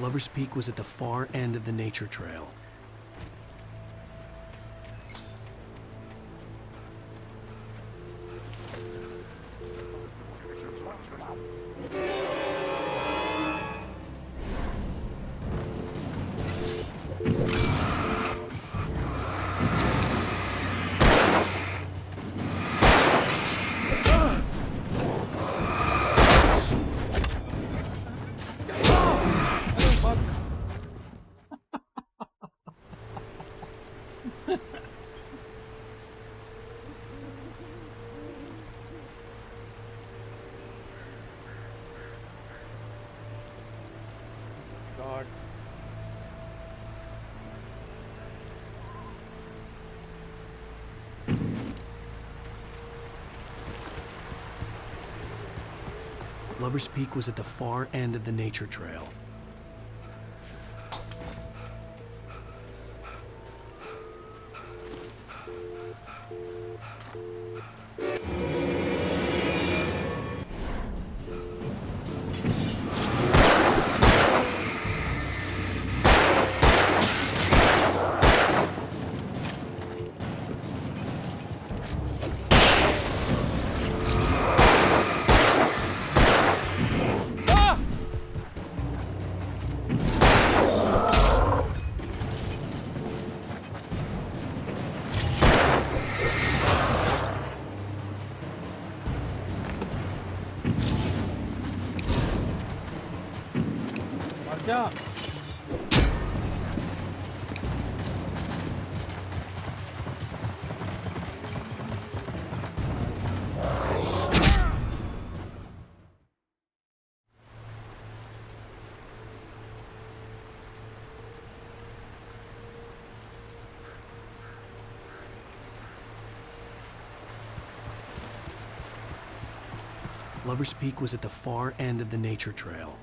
Lover's Peak was at the far end of the nature trail. God. Lover's Peak was at the far end of the nature trail. जा Lover's Peak was at the far end of the nature trail.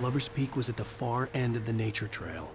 Lover's Peak was at the far end of the nature trail.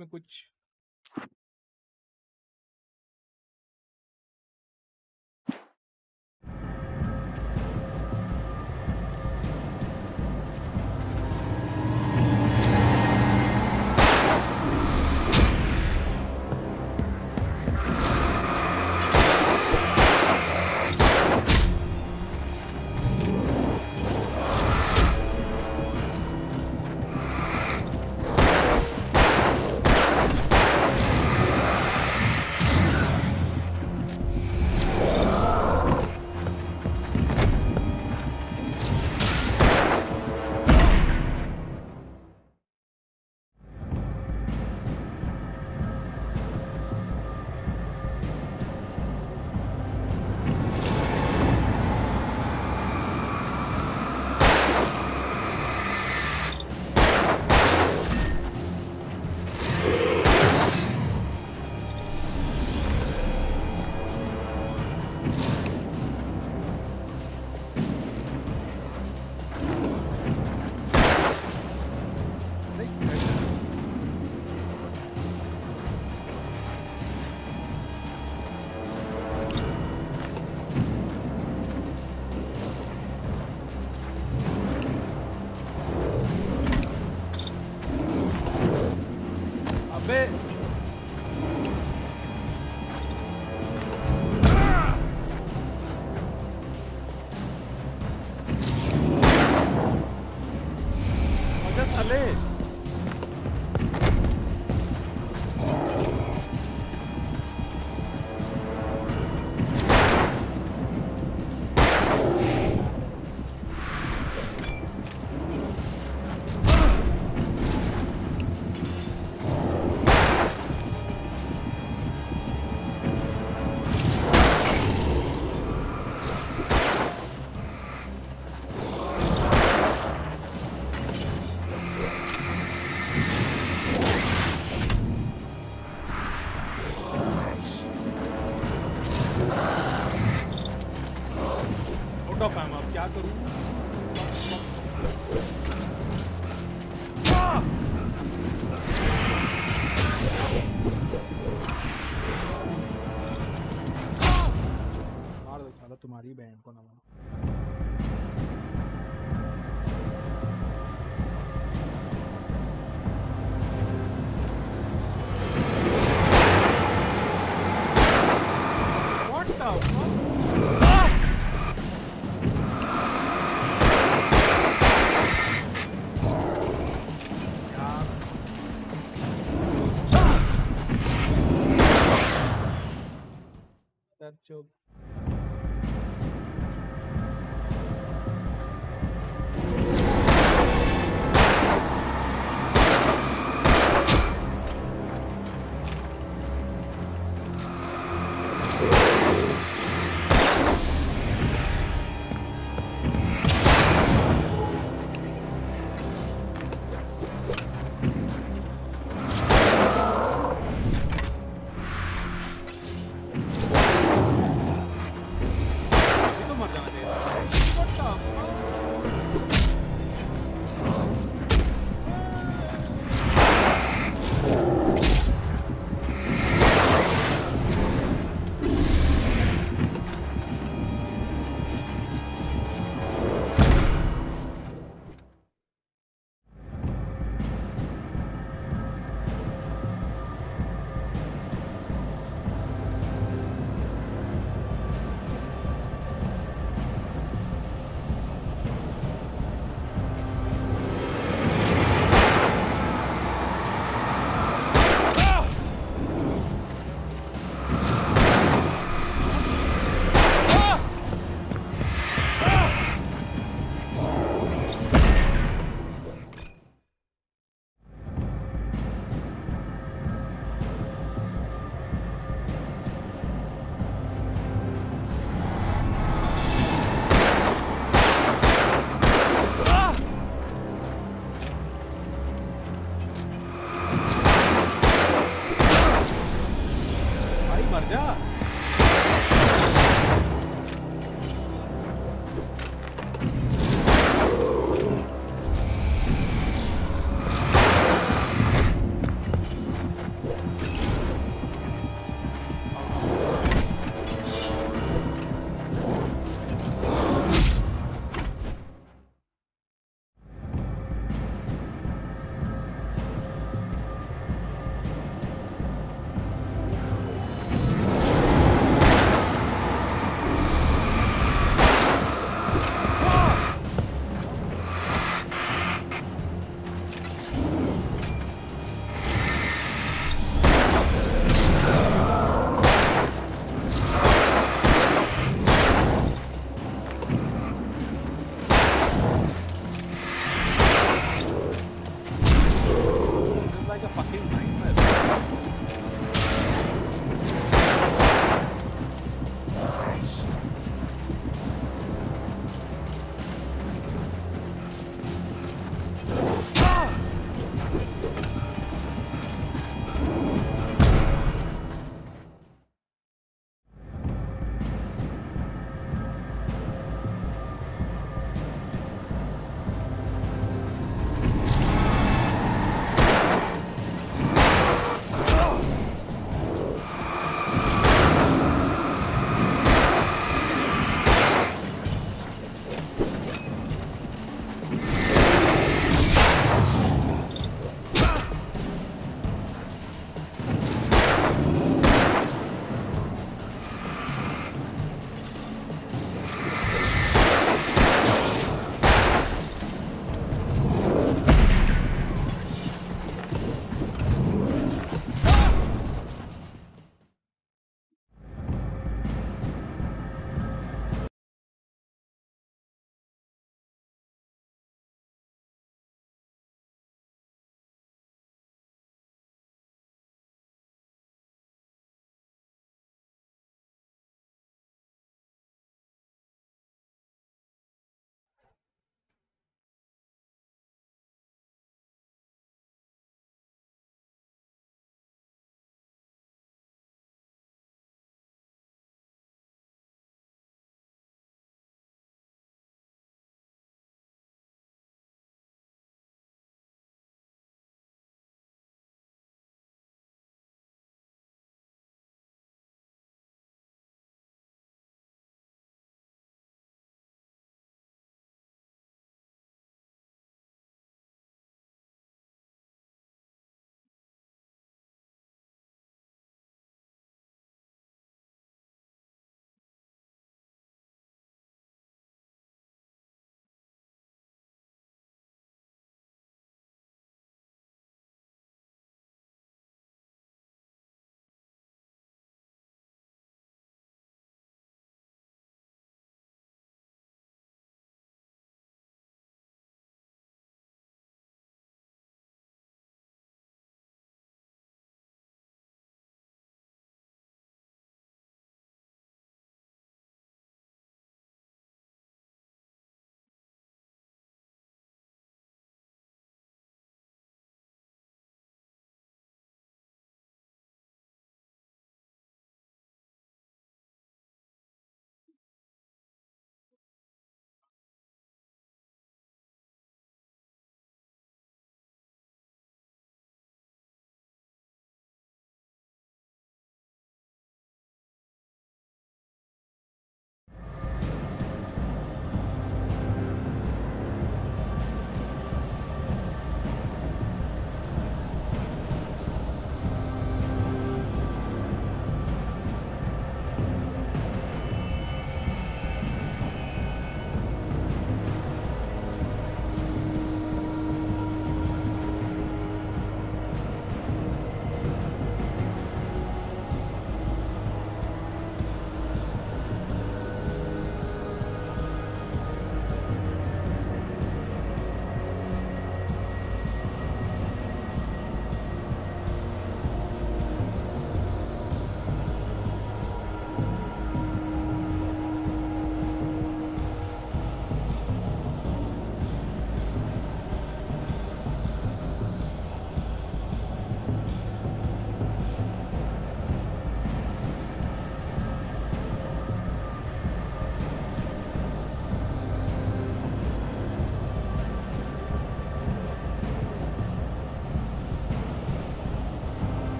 इसमें कुछ अबे अबे साले out of M अब क्या करूं मार दो साला तुम्हारी बहन को ना What the fuck? That joke.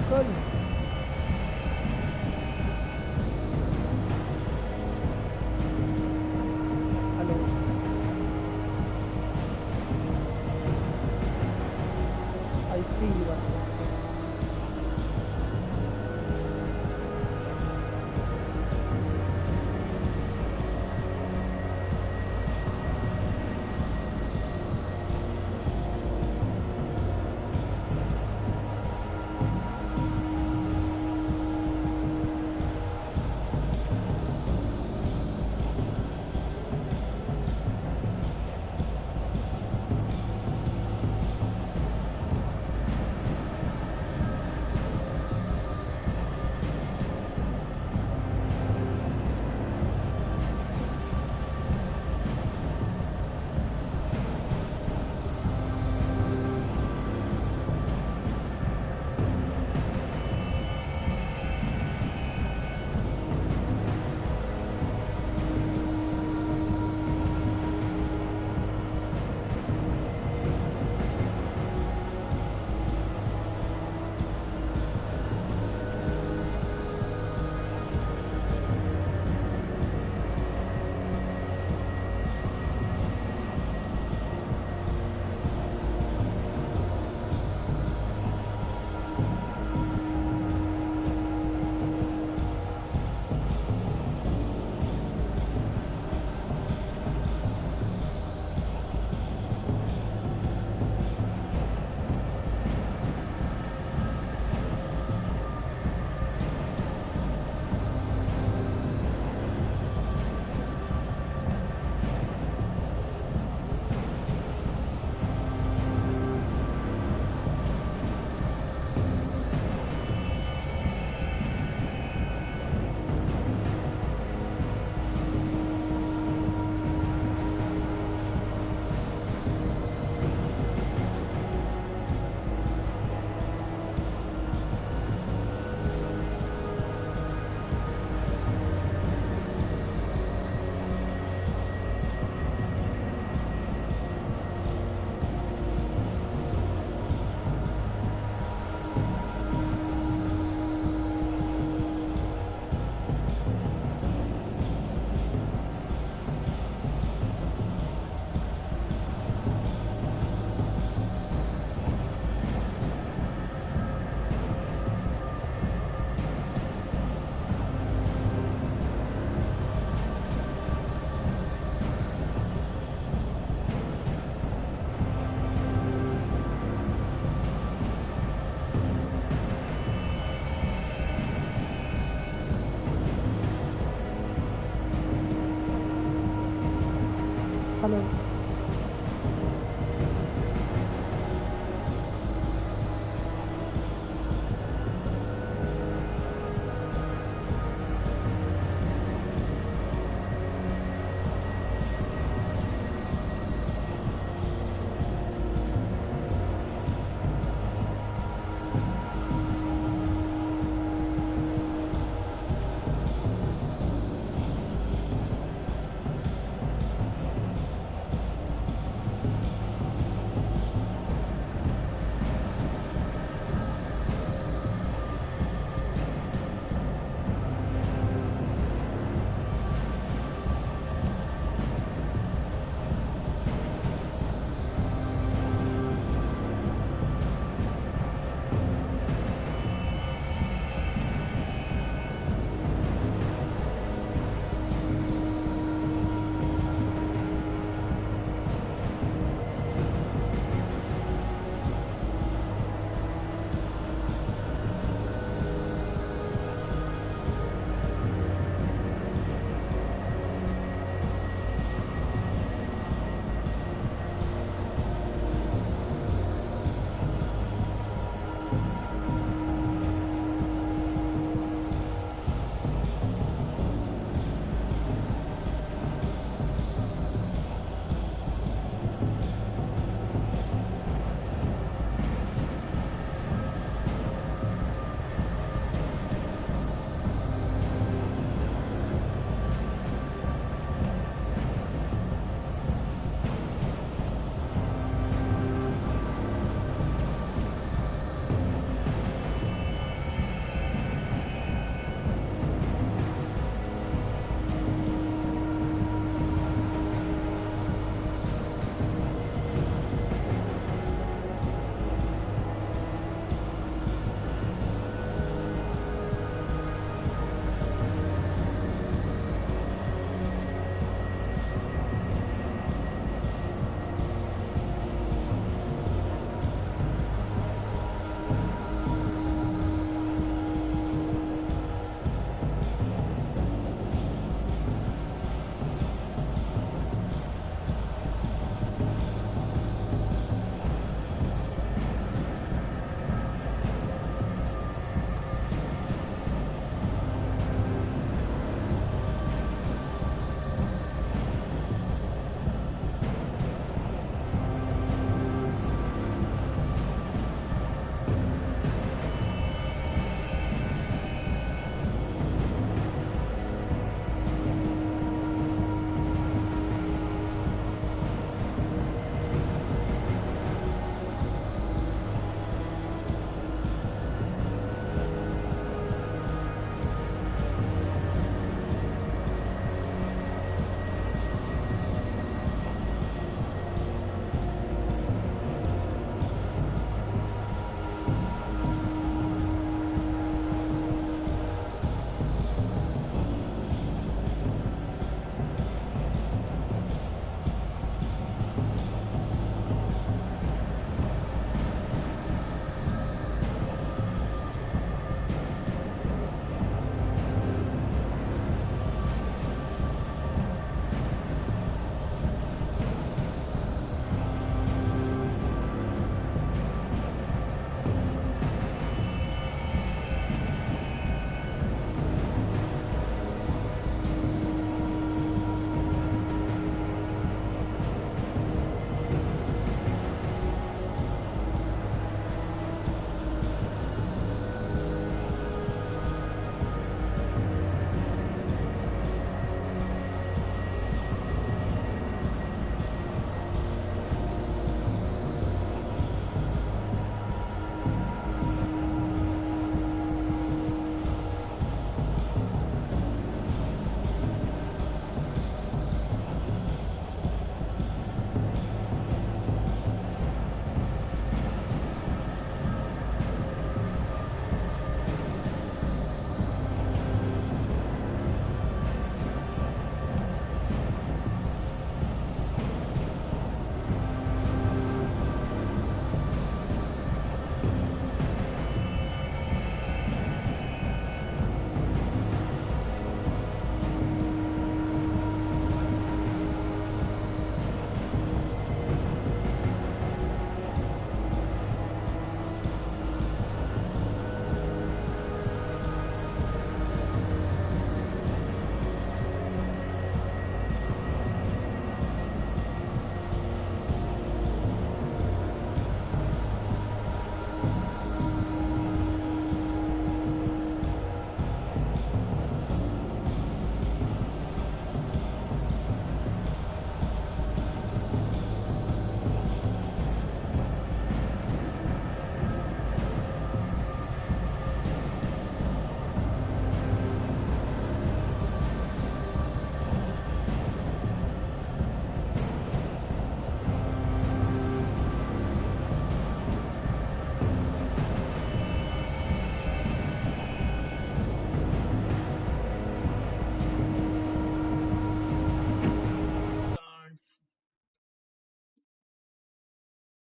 Uncle hello I see you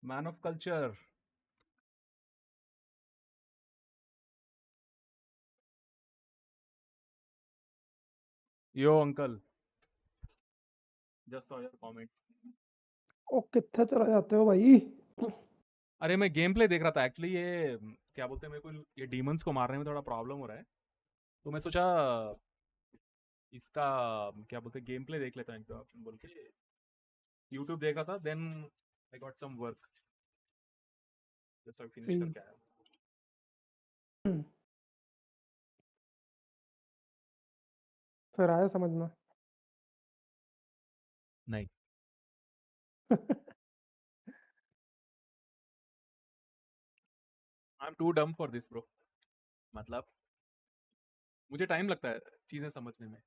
man of culture. Yo uncle, just saw your comment. ओ कितने चला जाते हो भाई? अरे मैं गेम प्ले देख रहा था एक्चुअली। ये क्या बोलते हैं, मेरे को ये डीमंस को मारने में थोड़ा प्रॉब्लम हो रहा है, तो मैं सोचा इसका क्या बोलते हैं गेम प्ले देख लेता हूँ इंट्रोडक्शन बोल के यूट्यूब देखा था। Then I got some work, just I finish सी करके आया। फिर आया समझ में? नहीं, I am too dumb for this bro. मतलब मुझे टाइम लगता है चीजें समझने में।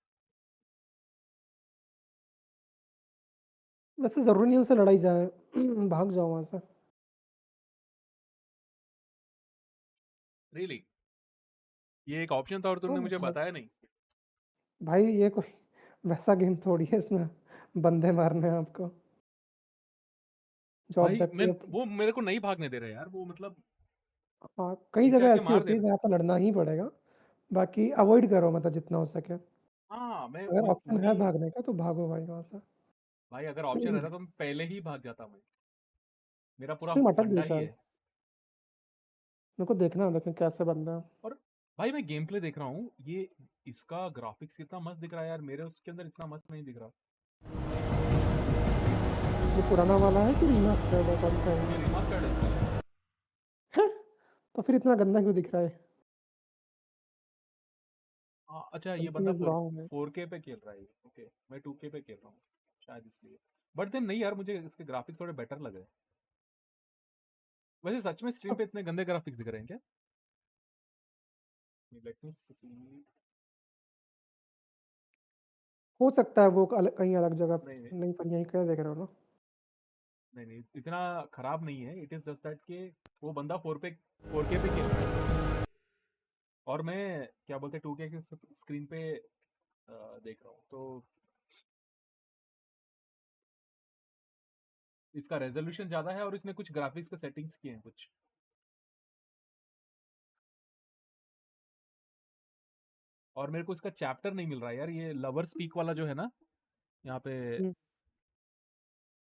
वैसे जरूरी नहीं है उसे लड़ाई जाए। भाग जाओ वहां से। रियली ये एक ऑप्शन था और तो तुमने मुझे मतलब बताया नहीं। भाई ये कोई वैसा गेम थोड़ी है इसमें बंदे मारने हैं आपको। जो भाई मैं ऑब्जेक्टिव। वो मेरे को नहीं भागने दे रहे यार, वो मतलब हाँ कई पीछे जगह आके ऐसी मार होती दे है रहे। जहाँ पर लड़ना ही पड़ेगा। बाकी अवॉइड करो मतलब जितना हो सके। हाँ मैं अगर ऑप्शन है वही। भागने का तो भागो भाई वहां से। भाई अगर ऑप्शन रहता तो मैं पहले ही भाग जाता। मैं मेरा पूरा स्ट्रीम अटक फंडा गई ही शायद। है। मेरे को देखना है देखें कैसे बंदा है। और भाई मैं गेम प्ले देख रहा हूँ, ये इसका ग्राफिक्स इतना मस्त दिख रहा है यार, मेरे उसके अंदर इतना मस्त नहीं दिख रहा। ये पुराना वाला है कि रीमास्टर्ड है? कौन सा ये है? रिमास्टर्ड है। हैं? तो फिर इतना गंदा क्यों दिख रहा है? हाँ अच्छा, ये समथिंग बंदा इज रॉन्ग है। 4K पे खेल रहा है। ओके, मैं 2K पे खेल रहा हूँ शायद इसलिए। बट देन नहीं यार, मुझे इसके ग्राफिक्स थोड़े बेटर लगे। वैसे सच में स्ट्रीम पे इतने गंदे ग्राफिक्स दिख रहे हैं क्या? लेट मी सी। हो सकता है वो कहीं अलग जगह। नहीं नहीं नहीं पर यहीं क्या देख रहे हो ना? नहीं नहीं, इतना खराब नहीं है। इट इज जस्ट दैट के वो बंदा 4K पे खेल रहा है और मैं क्या बोलते हैं 2K के स्क्रीन पे देख रहा हूँ, तो इसका रेजोल्यूशन ज्यादा है और इसने कुछ ग्राफिक्स के सेटिंग्स किए हैं कुछ। और मेरे को इसका चैप्टर नहीं मिल रहा है यार, ये लवर स्पीक वाला जो है ना यहाँ पे, हम्म,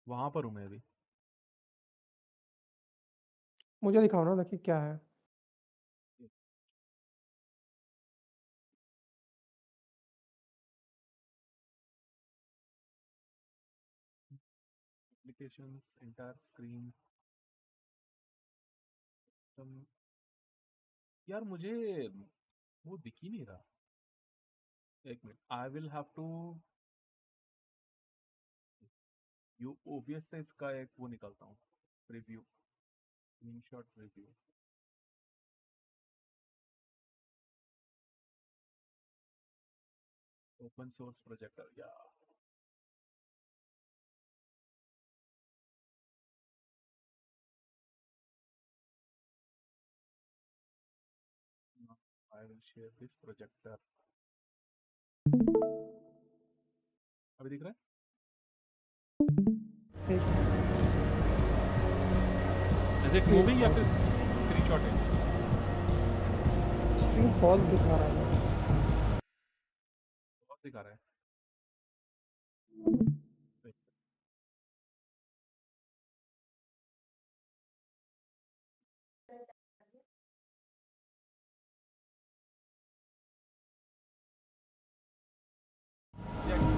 वहां पर हूँ मैं अभी। मुझे दिखाओ ना देखिए क्या है। Applications, entire screen. यार मुझे वो दिख ही नहीं रहा। एक minute, I will have to you OBS से इसका एक वो निकालता हूँ, review, screenshot review. Open source projector या I will share this projector. अभी दिख रहा एक है? इज इट एक मूविंग या फिर स्क्रीनशॉट है? स्क्रीन पॉज दिखा रहा है। बहुत दिखा रहा है।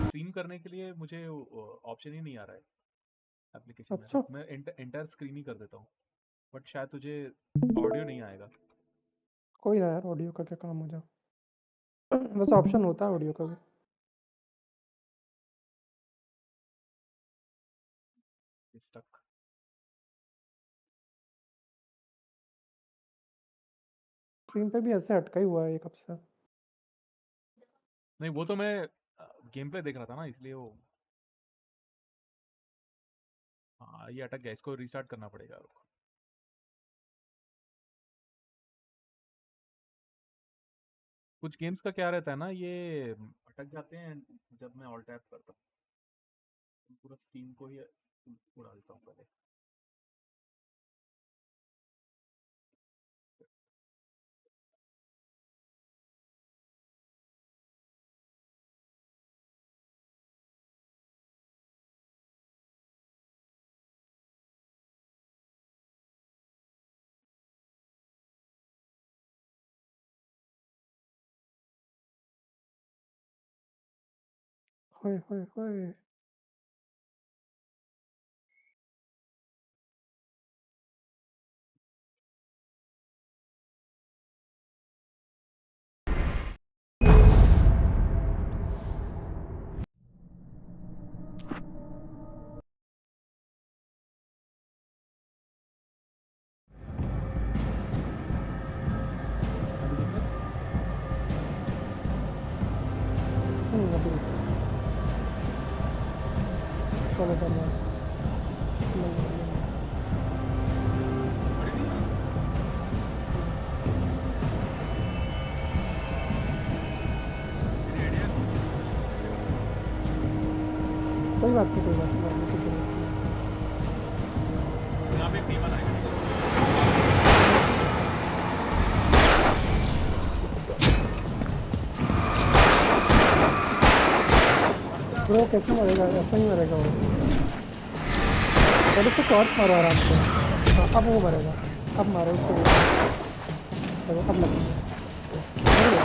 स्ट्रीम करने के लिए मुझे ऑप्शन ही नहीं आ रहा है एप्लीकेशन में। अच्छा रुक, मैं एंटायर स्क्रीन ही कर देता हूँ, बट शायद तुझे ऑडियो नहीं आएगा। कोई ना यार ऑडियो का क्या काम हो जाए। वैसे ऑप्शन होता है ऑडियो का भी। स्टक। स्क्रीन पे भी ऐसे अटका ही हुआ है ये कब से। नहीं वो तो मैं गेम प्ले देख रहा था ना, इसलिए वो हाँ ये अटक गया। इसको रीस्टार्ट करना पड़ेगा। रुक। कुछ गेम्स का क्या रहता है ना, ये अटक जाते हैं जब मैं ऑल टैप करता हूँ। पूरा स्क्रीन को ही उड़ा देता हूँ पहले। होए होए होए। अभी रुको। चलो चलो। नहीं, नहीं, नहीं। कोई बात नहीं, कोई बात नहीं, मारने की जरूरत नहीं। यहाँ पे एक टीम बनाएगा। ब्रो कैसे मरेगा? ऐसा ही मरेगा वो। पहले उसको टॉर्च मारो आराम से। हाँ, अब वो मरेगा। अब मारो उसको। देखो अब लग गया। मर गया।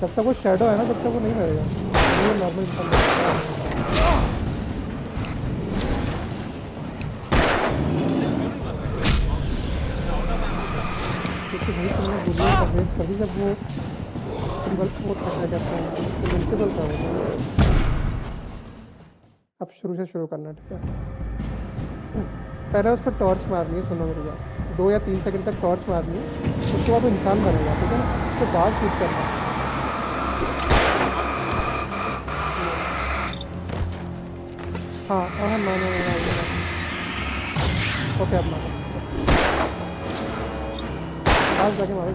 जब तक वो शैडो है ना तब तक वो नहीं मरेगा। ये नॉर्मल इंसान मरेगा। क्योंकि भाई तुमने गोलियों का वेस्ट कर दी जब वो सिंगल वो क्या कहते हैं इनविंसिबल था वो। अब शुरू से शुरू करना, ठीक है? पहले उस पर टॉर्च मारनी है, सुनो मेरी बात। 2 या 3 सेकंड तक टॉर्च मारनी है, उसके बाद वो इंसान मरेगा, ठीक है ना? उसके बाद शूट करना है। हाँ हाँ, ना ना ना, ओके अब मारो। आज जाके मारो।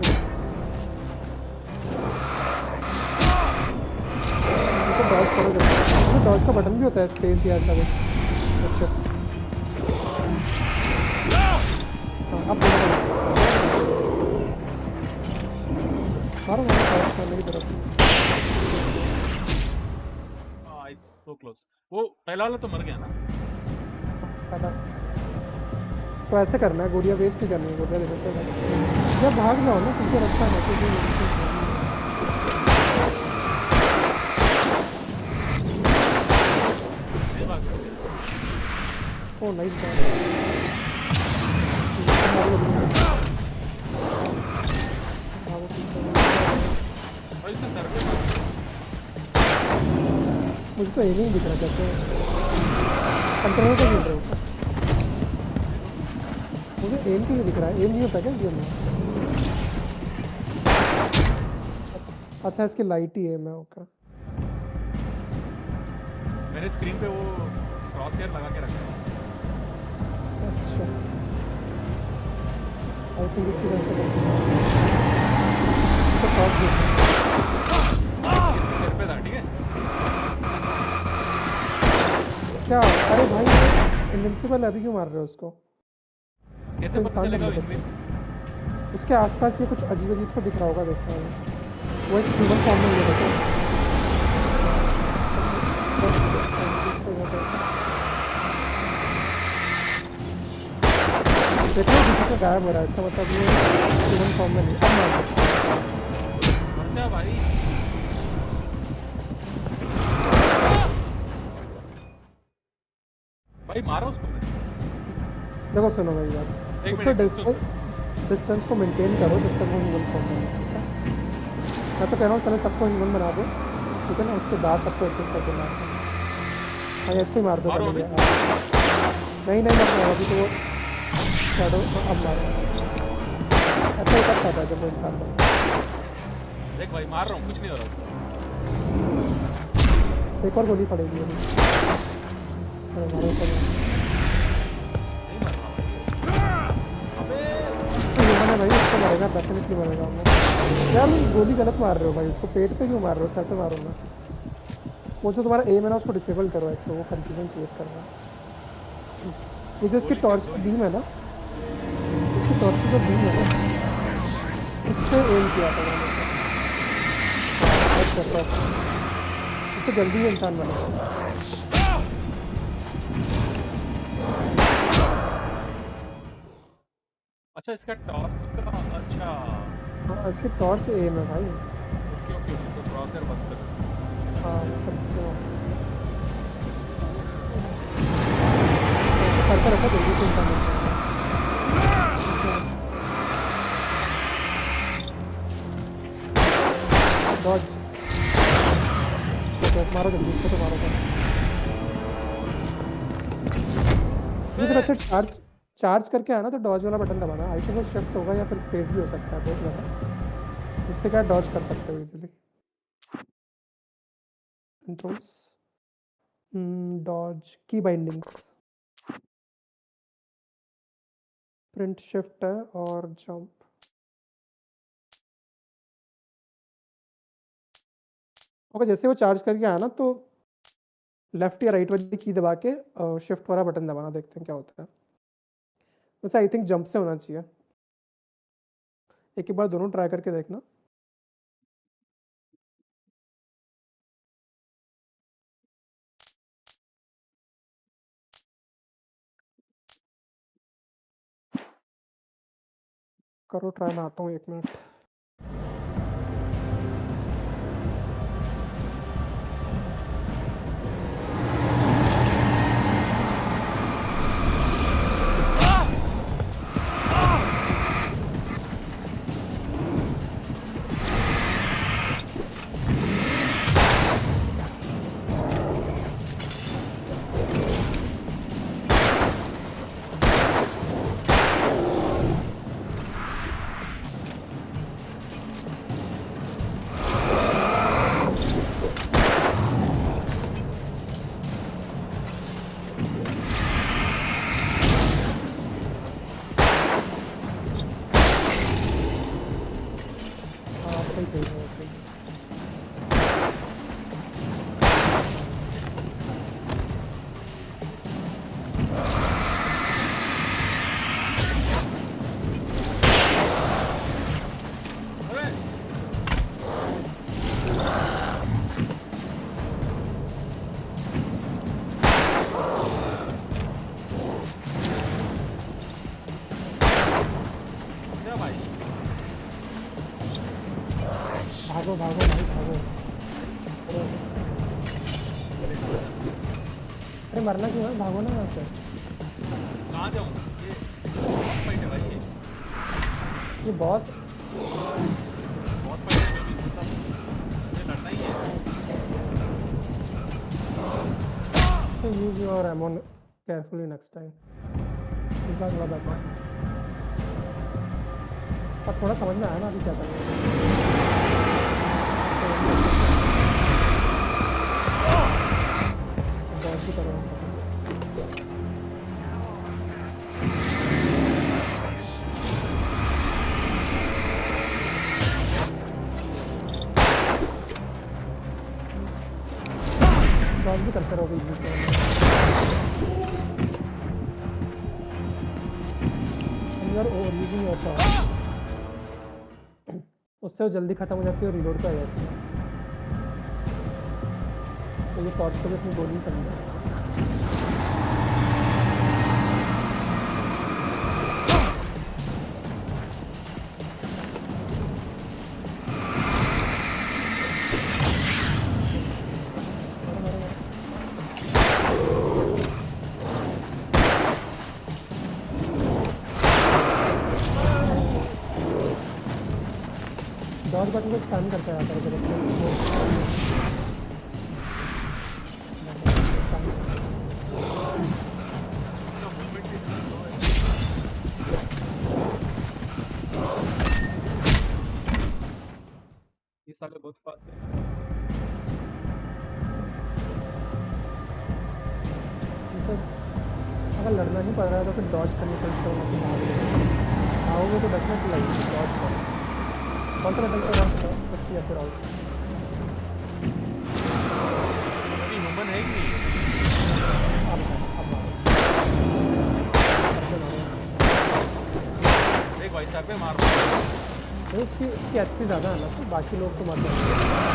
डॉज करो जब डॉज का बटन भी होता है, स्पेस या ऐसा कुछ। अच्छा हाँ, अब मारो मारो मारो मेरी तरफ। So close. वो पहला वाला तो मर गया ना? पहला तो ऐसे करना है, गोलियां वेस्ट नहीं करनी है, गोलियां देखो जब भाग जाओ ना तुमसे रखा है क्योंकि ओ नाइस मुझे तो एम ही नहीं दिख रहा कैसे कंट्रोल का खेल रहे हो। मुझे एम क्यों दिख रहा है? एम नहीं होता क्या गेम में? अच्छा इसकी लाइट ही एम है, ओके। मैंने स्क्रीन पे वो क्रॉस हेयर लगा के रखा है। अच्छा आई थिंक इसी तरह से तो टॉप देखो इसके सिर पे था, ठीक है? क्या? अरे भाई इनविंसिबल अभी क्यों मार रहे हो उसको? कैसे पता चलेगा इनविंस? उसके आसपास ये कुछ अजीब अजीब सा दिख रहा होगा, देखना है वो एक ह्यूमन फॉर्म में ये देखो। देखो किसी से गायब हो रहा है, इसका मतलब ये ह्यूमन फॉर्म में नहीं। अब मार दो। मर जा भाई। भाई मारो उसको। देखो सुनो मेरी बात, एक उससे मिनट डिस्टेंस को मेंटेन करो जब तक वो ह्यूमन फॉर्म में है, ठीक है? मैं तो कह रहा हूँ पहले सबको ह्यूमन बना दो, ठीक है ना? उसके बाद सबको एक एक करके मार दो। हाँ ऐसे ही मार दो मारो पहले। अभी। नहीं नहीं मत मारो अभी तो वो शैडो। अब मारो। ऐसा ही करता था जब वो इंसान बना। देख भाई मार रहा हूँ, कुछ नहीं हो रहा। एक और गोली पड़ेगी अभी। अरे मारो तो नहीं मर रहा। अबे ह्यूमन है भाई, उसको मरेगा, डेफिनेटली मरेगा वो। यार गोली गलत मार रहे हो भाई, उसको पेट पे क्यों मार रहे हो? सर पे मारो ना। वो जो तुम्हारा एम है ना उसको डिसेबल करो, एक तो वो कंफ्यूजन क्रिएट कर रहा है। ये जो इसकी टॉर्च की बीम है ना, इसकी टॉर्च की जो बीम है ना उससे एम किया था मैंने। इससे जल्दी ही इंसान बना। अच्छा इसका टॉर्च का, अच्छा हाँ इसकी टॉर्च एम है भाई। ओके ओके ओके, तो क्रॉस हेयर बंद कर। हाँ मतलब करता रहता जल्दी से इंसान डॉज मारो जल्दी इसको तो मारो ये तरह से चार्ज करके आना तो डॉज वाला बटन दबाना आई थिंक वो शिफ्ट होगा या फिर स्पेस भी हो सकता है देख लेना उससे क्या डॉज कर सकते हो इजीली कंट्रोल्स डॉज की बाइंडिंग्स प्रिंट शिफ्ट है और जंप ओके जैसे वो चार्ज करके आया ना तो लेफ्ट या राइट वाली की दबा के शिफ्ट वाला बटन दबाना देखते हैं क्या होता है वैसे आई थिंक जंप से होना चाहिए एक बार दोनों ट्राई करके देखना करो ट्राई मैं आता हूँ 1 मिनट भागो भागो भाई भागो अरे मरना क्यों है भागो ना यहाँ से कहाँ जाऊँ ये बॉस फाइट है भाई ये बॉस फाइट है जो भी सब मुझे लड़ना ही है so use your ammo carefully next time इस बार थोड़ा बैठना पर थोड़ा समझ में आया ना अभी क्या करना है बहुत ही तरह डॉज भी करते रहो बीच बीच में यार ओवर यूजिंग योर पावर उससे वो जल्दी खत्म हो जाती है और रिलोड पे आ जाती है तो ये टॉर्च को भी अपनी गोली समझा डॉज बटन को स्कैन करते रहता है ये साले बहुत फास्ट है अगर लड़ना नहीं पड़ रहा है तो फिर डॉज करनी पड़ती है आओगे तो डेफिनेटली लगेगी डॉज करो कौन सा बटन से रहा सकती है फिर आउट अभी ह्यूमन है ही नहीं अब देख भाई सर पे मार रहा है उसकी एचपी ज़्यादा है ना तो बाकी लोग तो मर जाएंगे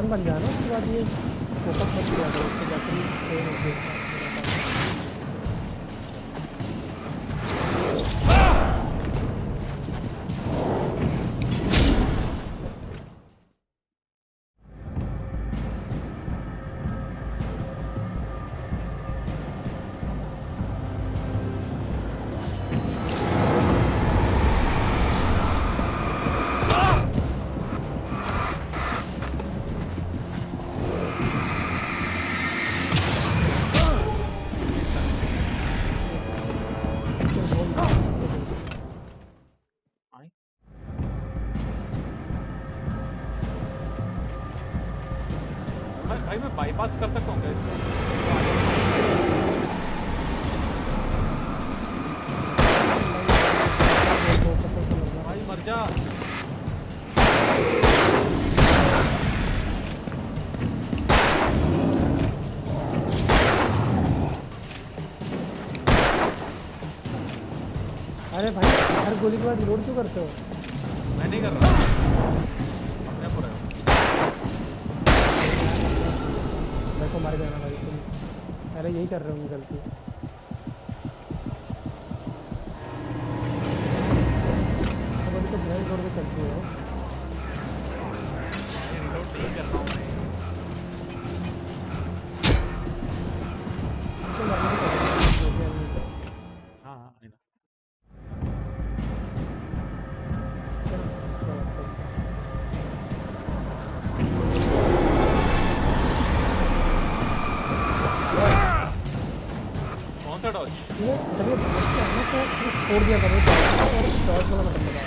ड्रोन बन जाए ना उसके बाद ये फोकस मत किया करो उसके जाकर ट्रेन होती है। आई भाई मैं बाईपास कर सकता हूँ क्या इसको? भाई मर जा। अरे भाई हर गोली के बाद रिलोड क्यों करते हो? मैं नहीं कर रहा, अपने पूरा मेरे को मार देना भाई तुम, पहले यही कर रहे हो गलती। तो अभी तो बिना रिलोड में चलती है। रिलोड नहीं कर रहा हूँ मैं। तो मरने की कोशिश हो गया नहीं तो। हाँ हाँ आई ना। कौन सा डॉज? ये जब ये बचता है ना तो ये छोड़ दिया करो और डॉज वाला बटन दबाओ।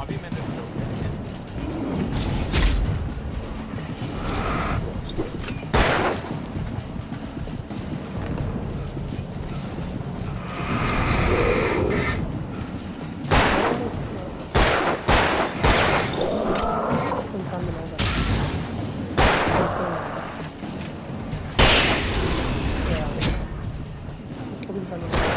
अभी मैंने reload किया। इंसान बनाएगा। इसको भी इंसान बनाएगा।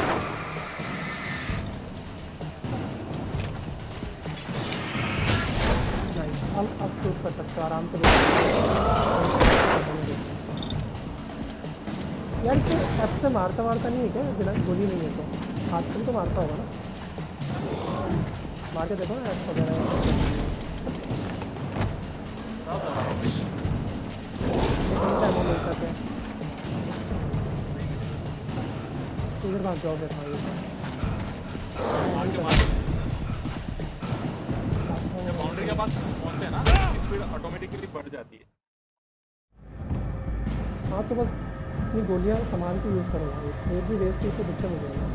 नाइस, अब शूट कर सकते हो आराम से। यार इसको एफ से मारता नहीं है क्या? बिना गोली नहीं है तो हाथ से भी तो मारता होगा ना? मार के देखो ना एफ वगैरह। इधर भाग जाओ फिर भाई। मार के मार। जब बाउंड्री के पास पहुंचते हैं ना, स्पीड ऑटोमेटिकली बढ़ जाती है। हाँ तो बस ये गोलियाँ संभाल के यूज़ करो भाई, एक भी वेस्ट की तो दिक्कत हो जाएगी।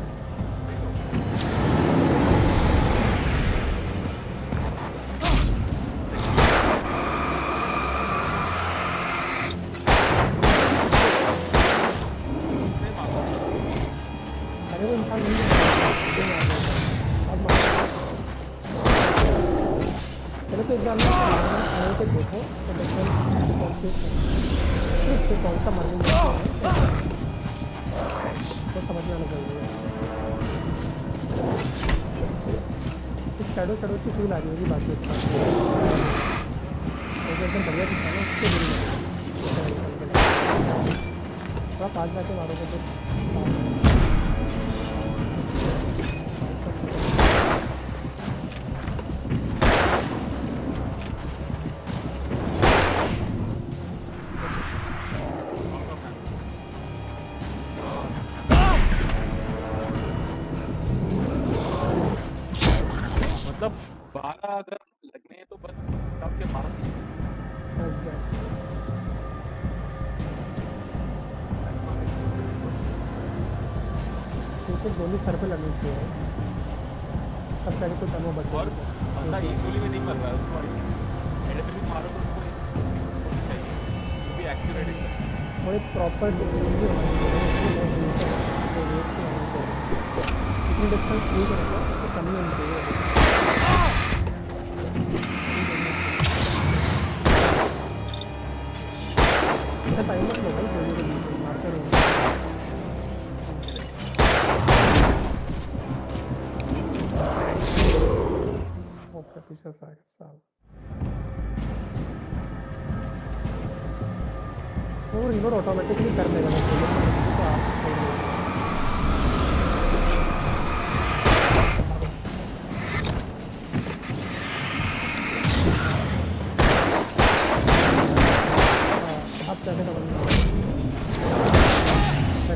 अरे वो इंसान नहीं चलो तो एग्जाम में के देखो तो कौन सा मरने तो समझना आना चाहिए। शैडो की फील आ रही होगी बाकी एकदम बढ़िया दिखा ना उसके थोड़ा पास जाके मारोगे तो मतलब 12 अगर लगने हैं तो बस सबके 12 ही। गोली सर पे लगनी चाहिए तब जाके तो टर्मो बच और बंदा एक गोली में नहीं मर रहा है, उसको हेड पे भी मारो तो उसको होनी चाहिए, वो भी एक्यूरेट है। और एक प्रॉपर डिस्टेंस इतनी डिस्टेंस ठीक है मतलब तो कमी होनी चाहिए। टाइम मत लो भाई गोली को मारते रहो। पीछे से आगे साल वो रिलोड ऑटोमेटिकली कर देगा तो आप आप कैसे डबल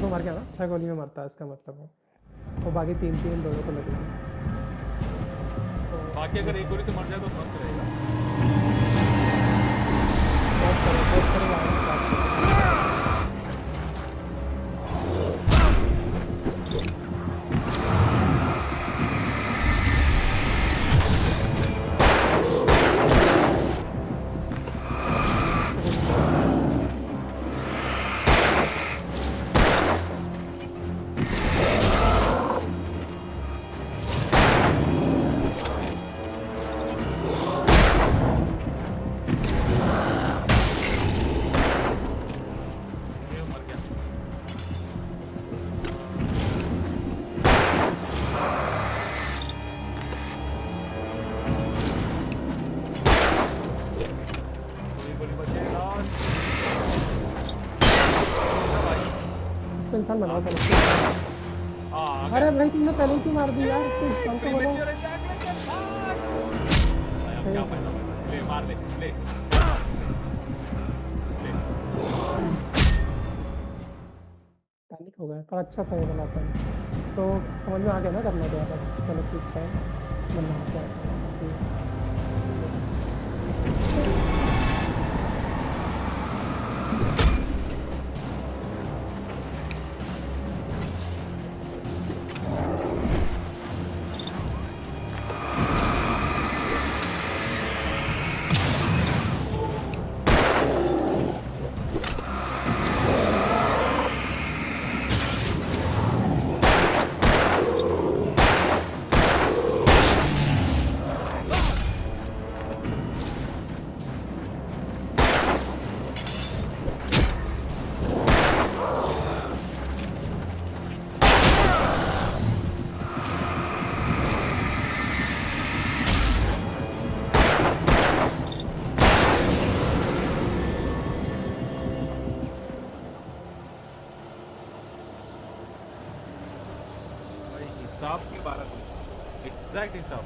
को मार के आना 6 गोली में मरता है इसका मतलब है वो बाकी 3 दोनों को लगेगी बाकी अगर एक गोली से मर जाए तो मस्त रहेगा। बहुत करो ये मर गया। कोई गोली बचे लास्ट। इसको इंसान बनाओ पहले हाँ अरे भाई तुमने पहले ही क्यों मार दी यार तू इंसान को बोलो क्या फायदा ले मार ले ले पैनिक हो गया पर अच्छा था ये बनाता है तो समझ में आ गया ना करना क्या था चलो ठीक है बनना क्या है भाई हिसाब के 12 गोली एग्जैक्ट हिसाब।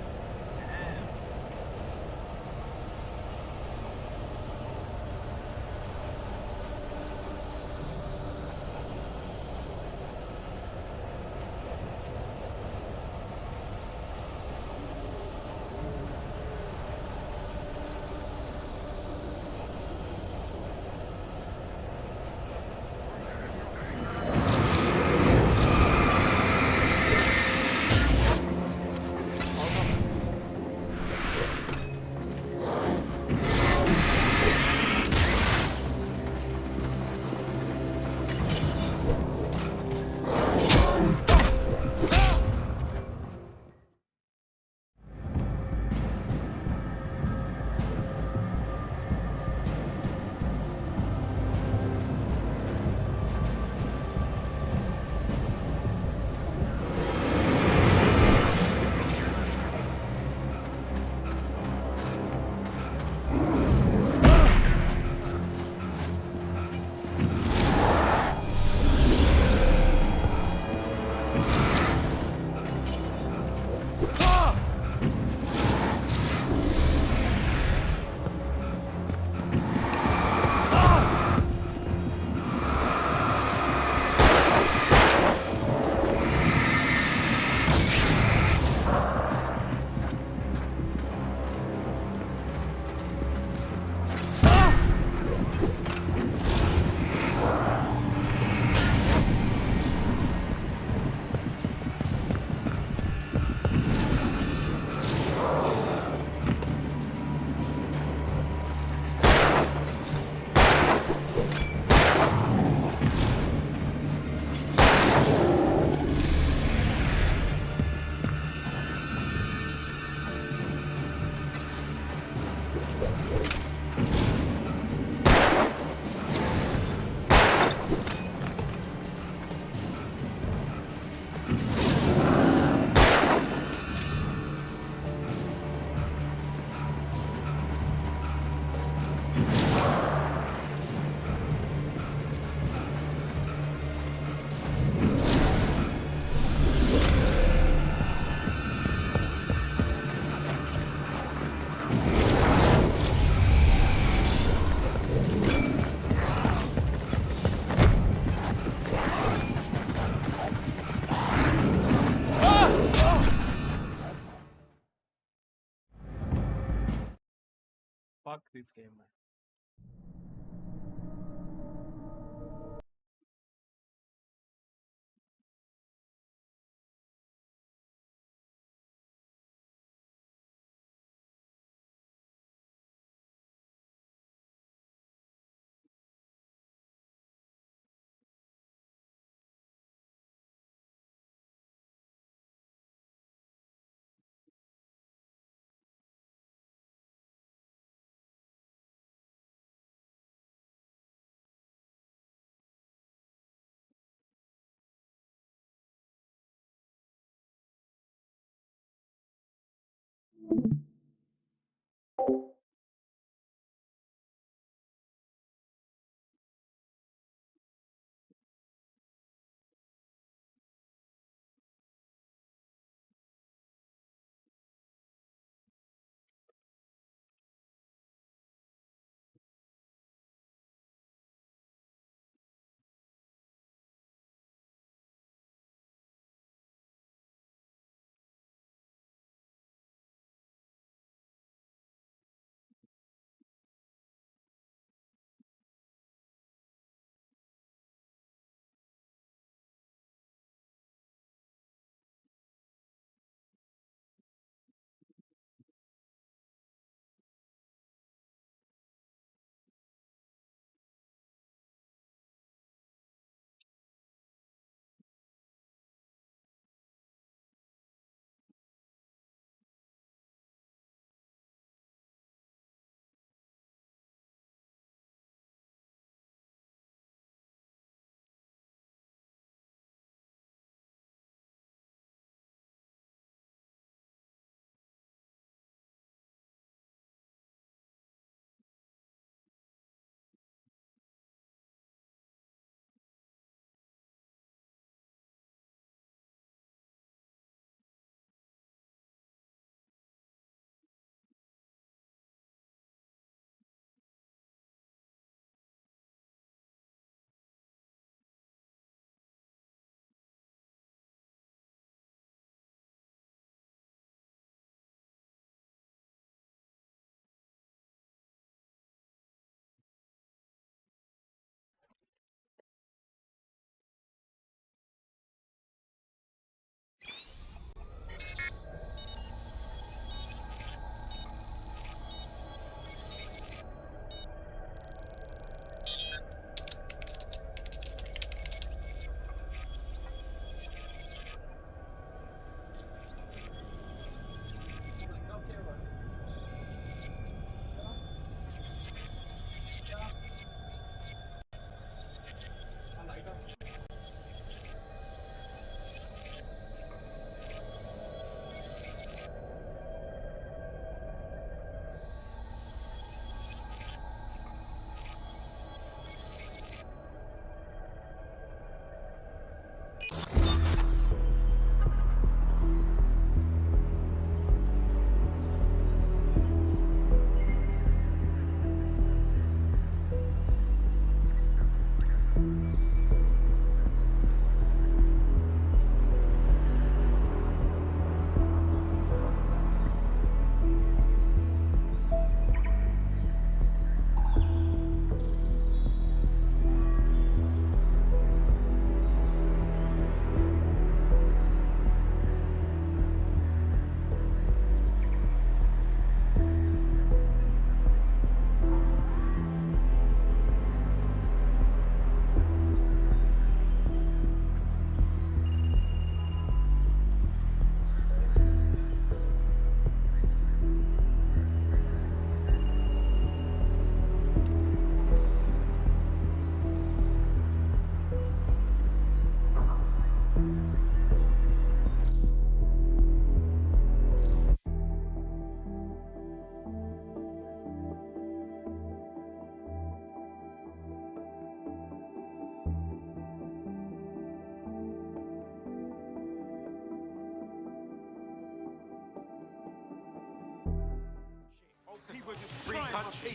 fuck this game, man.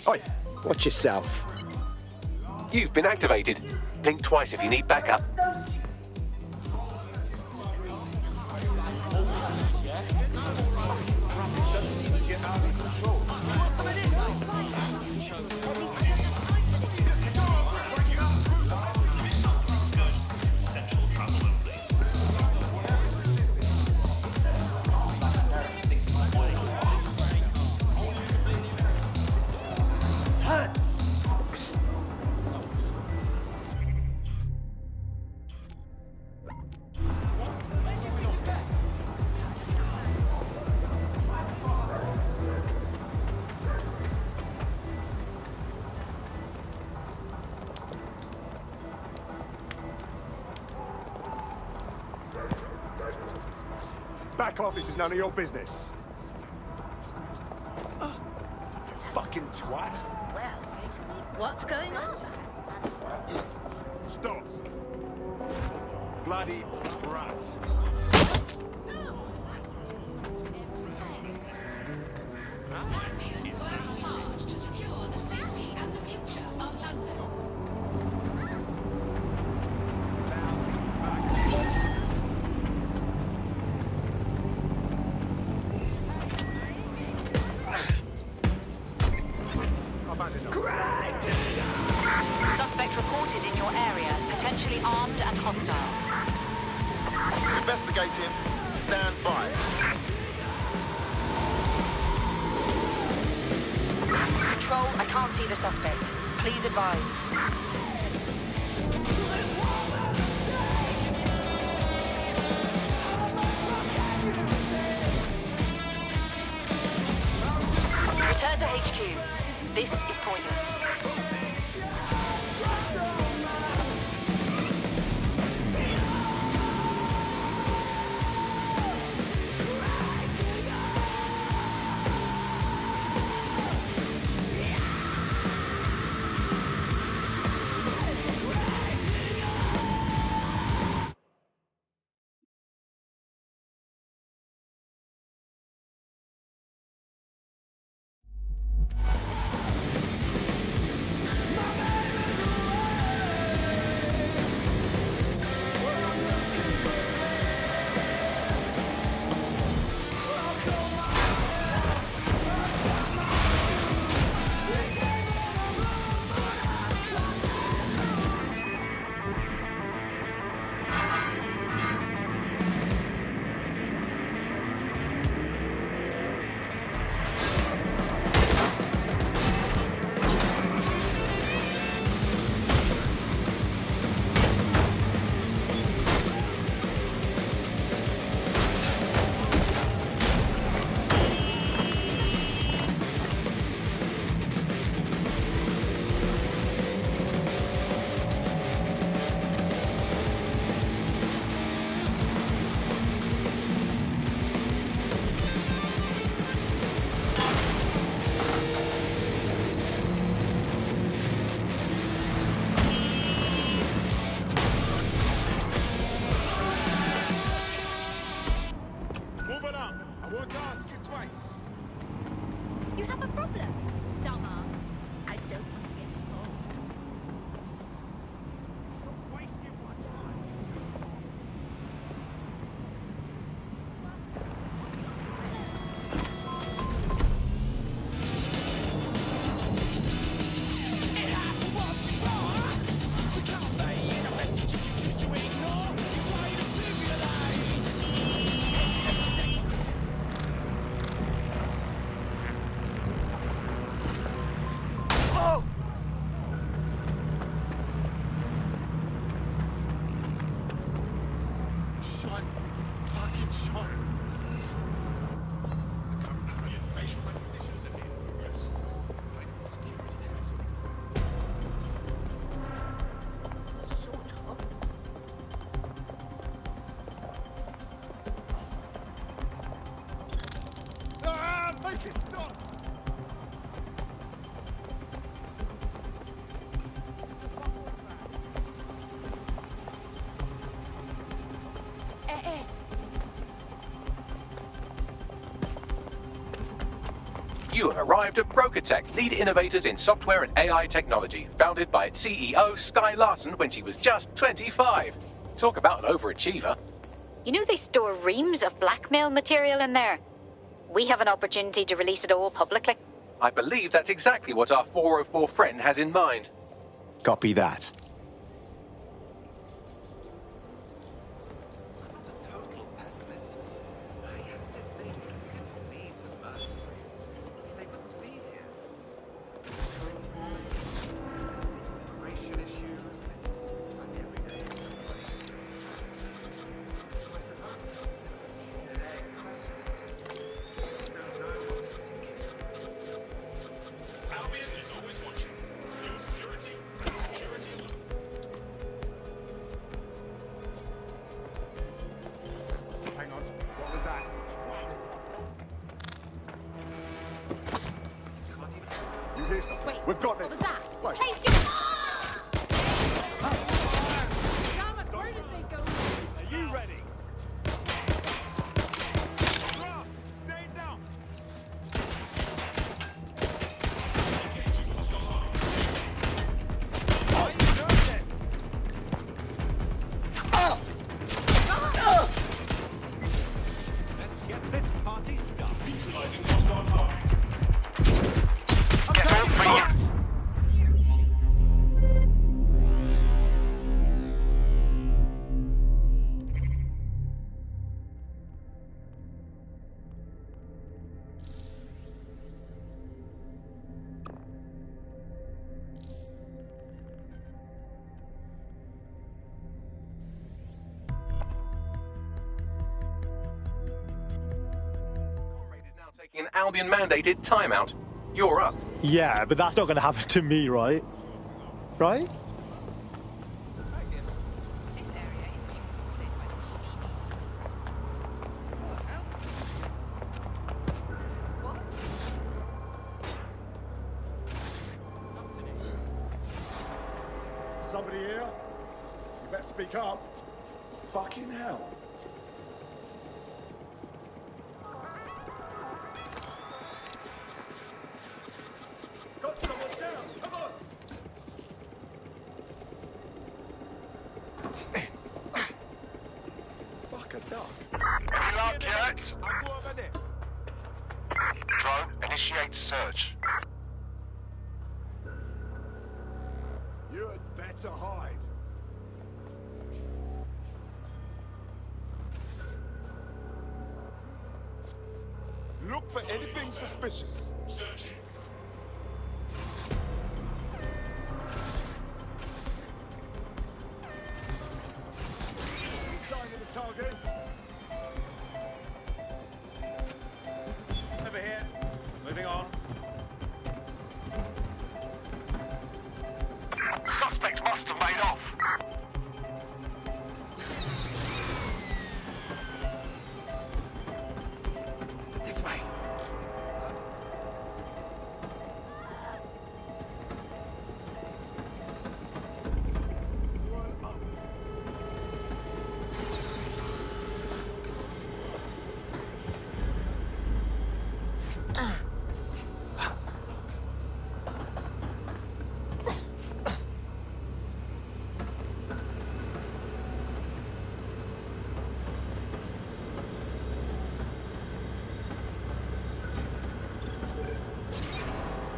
Oi, watch yourself. You've been activated. Blink twice if you need backup. Back office is none of your business. Fucking twat. Well, what's going on? Stop. Bloody brat. To secure the safety and the future of London. Suspect reported in your area, potentially armed and hostile. Investigating. Stand by. Control, I can't see the suspect. Please advise. Return to HQ. This is pointless. You have a problem, dumbass. I don't want to get involved. You have arrived at BrokerTech, lead innovators in software and AI technology, founded by its CEO Sky Larson when she was just 25. Talk about an overachiever. You know they store reams of blackmail material in there. We have an opportunity to release it all publicly. I believe that's exactly what our 404 friend has in mind. Copy that. Wait, We've got what this. was that? Wait. Place your... Damn it, where did they go? Are you ready? Grass, stay down. Oh, you doing this? Let's get this party started. Neutralizing hostile target. Get on for you. Comrade is now taking an Albion-mandated timeout. You're up. Yeah, but that's not going to happen to me, right? Right? Somebody here? You better speak up. Fucking hell. Got someone down. Come on. Fuck a duck. Any luck yet? I'm over there. Drone, initiate search. You'd better hide. Look for anything suspicious. Any sign of the target? Over here. Moving on. Suspect must have made off. This way.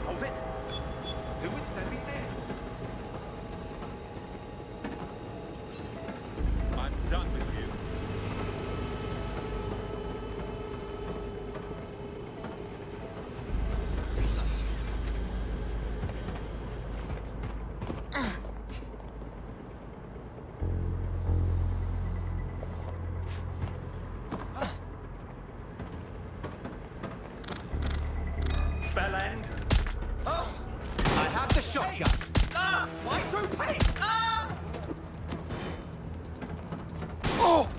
Hold it. Who would send me this? I'm done with you. Bell end. Oh, I have the shotgun. Ah, why through paint? Ah! Oh!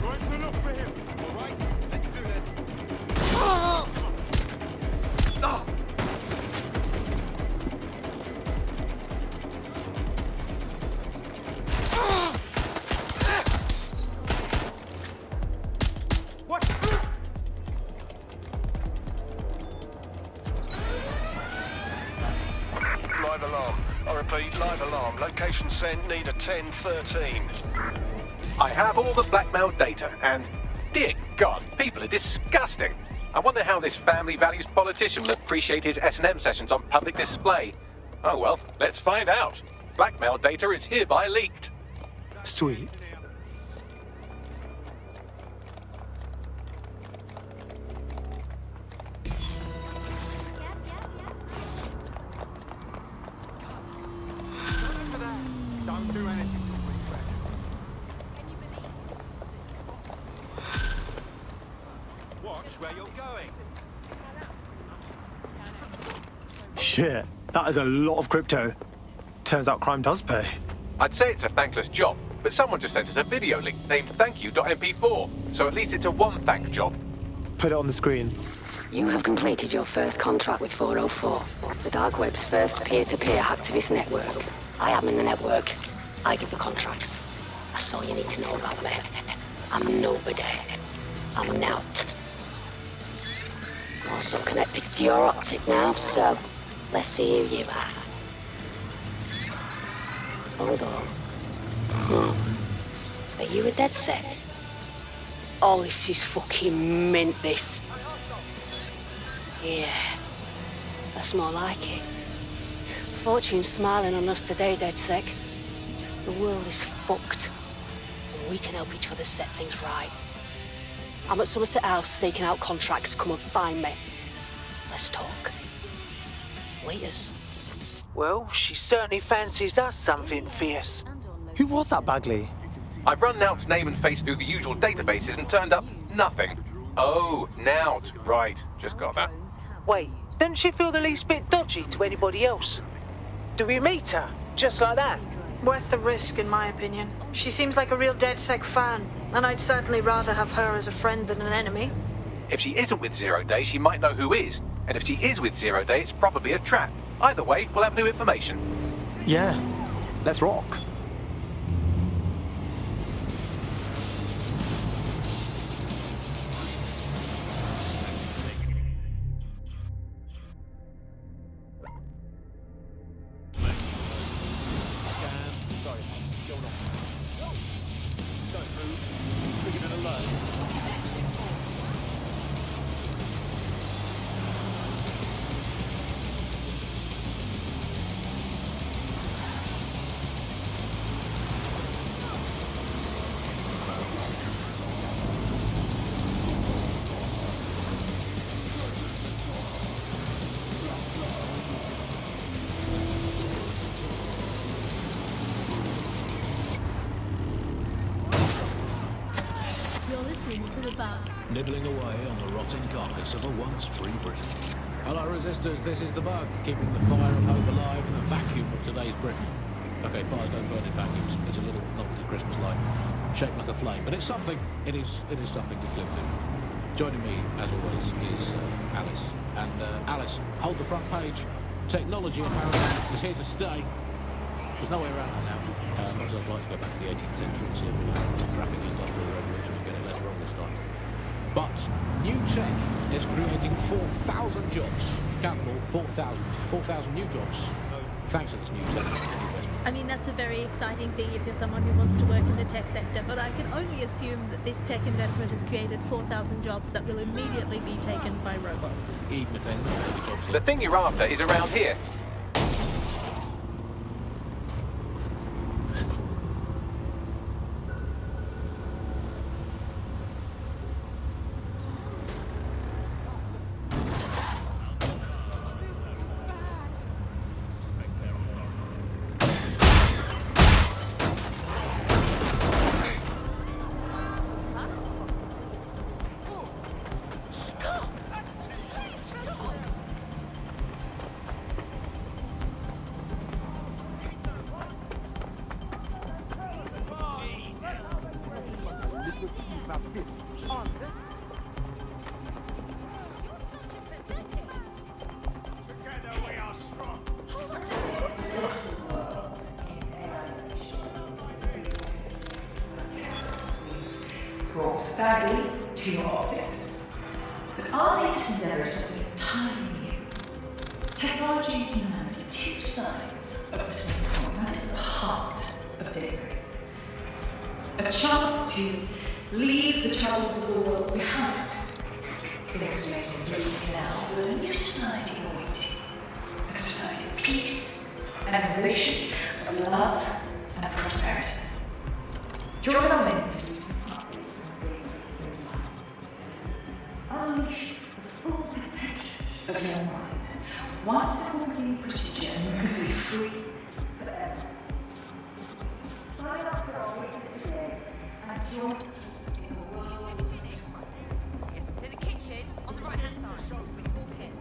Going to look for him. All right, let's do this. Ah! Ah! What? Live alarm. I repeat, live alarm. Location sent, need a 1013. I have all the blackmail data, and dear God, people are disgusting. I wonder how this family values politician will appreciate his S&M sessions on public display. Oh well, let's find out. Blackmail data is hereby leaked. Sweet. Don't do anything. Watch where you're going. Shit. That is a lot of crypto. Turns out crime does pay. I'd say it's a thankless job, but someone just sent us a video link named thankyou.mp4, so at least it's a one-thank job. Put it on the screen. You have completed your first contract with 404, the dark web's first peer-to-peer hacktivist network. I am in the network. I give the contracts. That's all you need to know about me. I'm nobody. I'm Nout. Also connected to your optic now, so let's see who you are. Hold on. Are you a DedSec? Oh, this is fucking mint, this. Yeah, that's more like it. Fortune's smiling on us today, DedSec. The world is fucked. We can help each other set things right. I'm at Somerset House staking out contracts. Come and find me. Let's talk. Laters. Well, she certainly fancies us something fierce. Who was that Bagley? I've run Nout's name and face through the usual databases and turned up nothing. Oh, Nout. Right, just got that. Wait, doesn't she feel the least bit dodgy to anybody else? Do we meet her, just like that? Worth the risk, in my opinion. She seems like a real DedSec fan, and I'd certainly rather have her as a friend than an enemy. If she isn't with Zero Day, she might know who is. And if she is with Zero Day, it's probably a trap. Either way, we'll have new information. Yeah, let's rock. Nibbling away on the rotting carcass of a once free Britain. Hello, resistors, this is the Bug, keeping the fire of hope alive in the vacuum of today's Britain. Okay, fires don't burn in vacuums. It's a little novelty Christmas light, shaped like a flame, but it's something. It is something to flip to. Joining me, as always, is Alice. And Alice, hold the front page. Technology apparently is here to stay. There's no way around that now. As I'd like to go back to the 18th century and see if we can crack the Industrial Revolution and get it less wrong this time. But new tech is creating 4,000 jobs. Count them all, 4,000. 4,000 new jobs. Thanks to this new tech. I mean, that's a very exciting thing if you're someone who wants to work in the tech sector, but I can only assume that this tech investment has created 4,000 jobs that will immediately be taken by robots. Even if they're jobs. The thing you're after is around here. Brought badly to your optics. But our latest endeavour is something entirely new. Technology and humanity, two sides of the same coin. That is the heart of daybreak. A chance to leave the troubles of the world behind. Things may seem bleak now, but a new society awaits you. A society of peace and innovation, of love and prosperity. Join our men to unleash the full potential of your mind. Once a complete procedure, and you can be free forever. Sign up for our weekend today and join us in the world of tomorrow. Yes, it's in the kitchen on the right-hand side. When you walk in.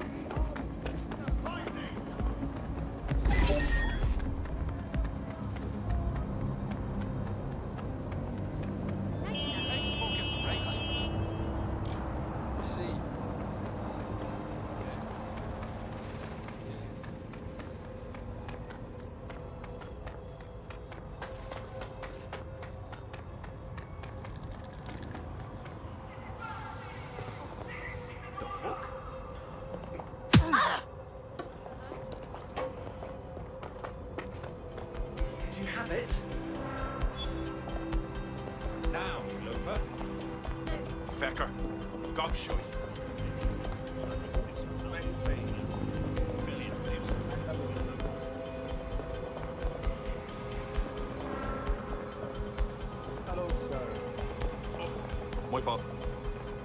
show you. Hello, sir. My fault.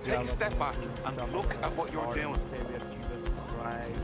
Take a step back and look at what you're doing. Savior Jesus Christ.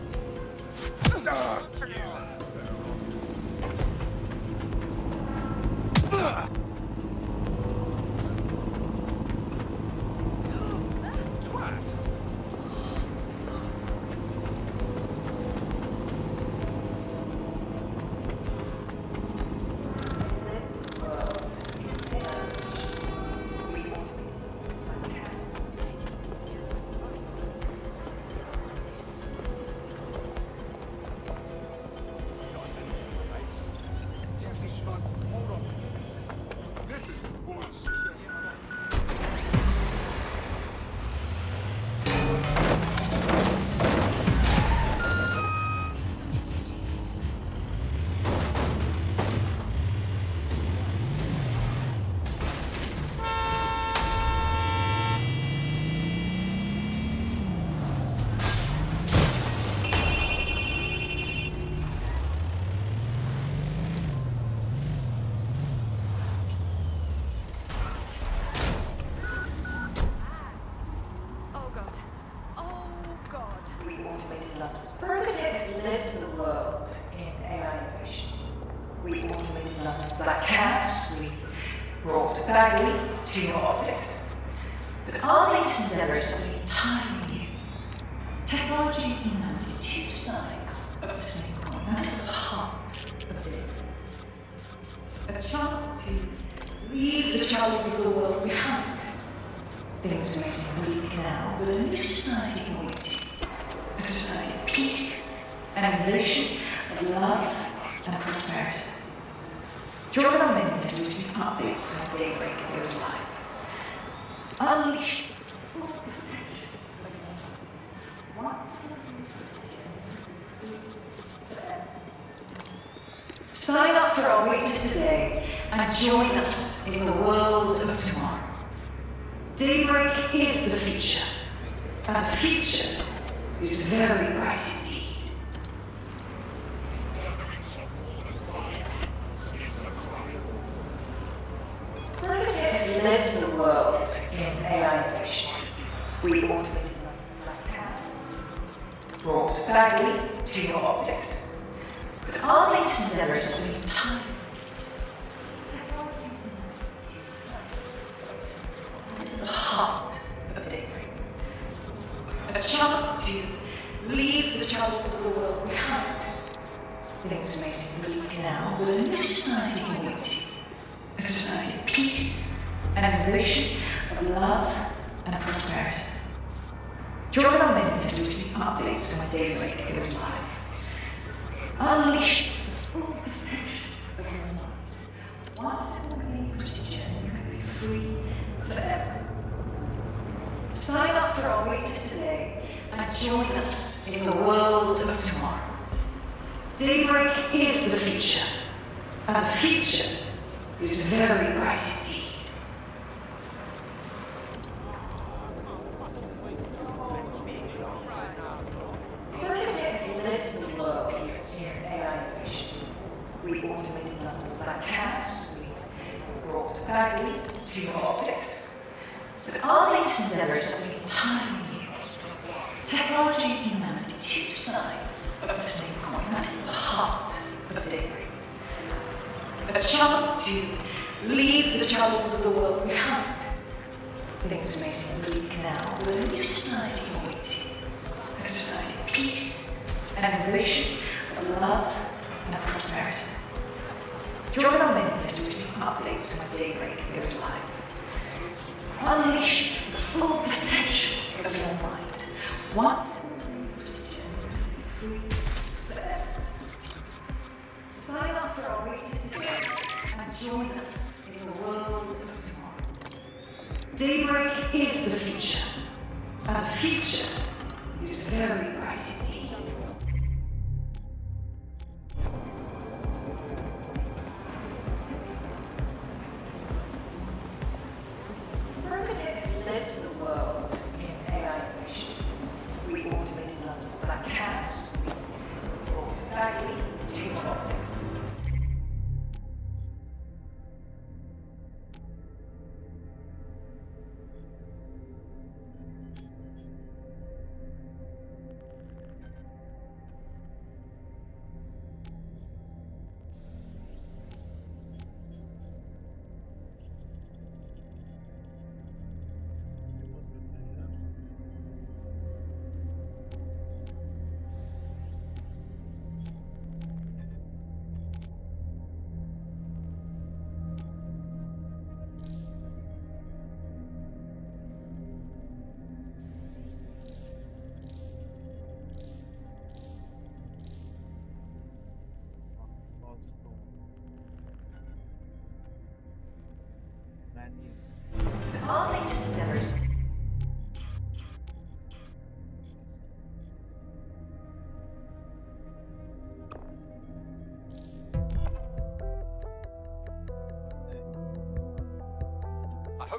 Percotec has led the world in AI innovation. We automated London's Black Cabs, we brought Bagley to your office. But our latest endeavors are entirely new. Technology and humanity, two sides of the same coin. That is the heart of it. A chance to leave the troubles of the world behind. Things may seem bleak now, but a new society awaits you. A society of peace and innovation, of love and prosperity. Join our members to receive updates when daybreak goes live. Unleash the full potential of your mind. Sign up for our waitlist today and join us in the world of tomorrow. Daybreak is the future, and the future is very bright indeed. Percotec has led the world in AI innovation. We automated Black Cabs, brought Bagley to your optics. But our latest endeavors have been time. This is the heart of daybreak. A chance to leave the troubles of the world behind. Things may seem bleak now, but a new society awaits you. A society of peace and innovation, of love and prosperity. Join our members to receive updates when daybreak goes live. Unleash the full potential of your mind. One simple clean procedure and you can be free forever. Sign up for our waitlist today and join us in the world of tomorrow. Daybreak is the future, and the future is very bright indeed. Percotec has led the world in AI innovation. We automated London's Black Cabs, we brought Bagley to your office. But our latest endeavors have been entirely new. Technology and humanity, two sides of the same coin. That is the heart of daybreak. A chance to leave the troubles of the world behind. Things may seem bleak now, but a new society awaits you. A society of peace and innovation, of love and prosperity. Join our members to receive updates when daybreak goes live. Unleash the full potential of your mind. Once free forever. Sign up for our waitlist today and join us in the world of tomorrow. Daybreak is the future, and the future is very bright indeed. Percotec has led the world in AI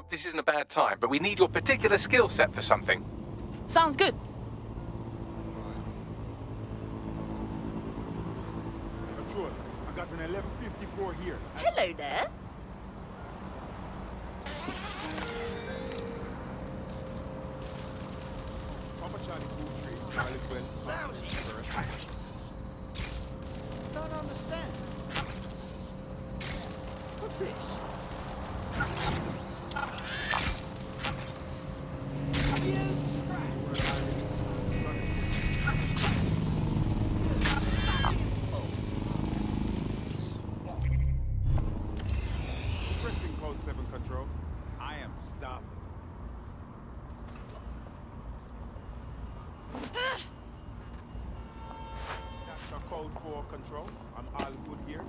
this isn't a bad time, but we need your particular skill set for something. Sounds good. Control, I got an 1154 here. Hello there. Don't understand. What's this? Requesting code 7 control. I am stopping. Capture code 4 control. I'm all good here.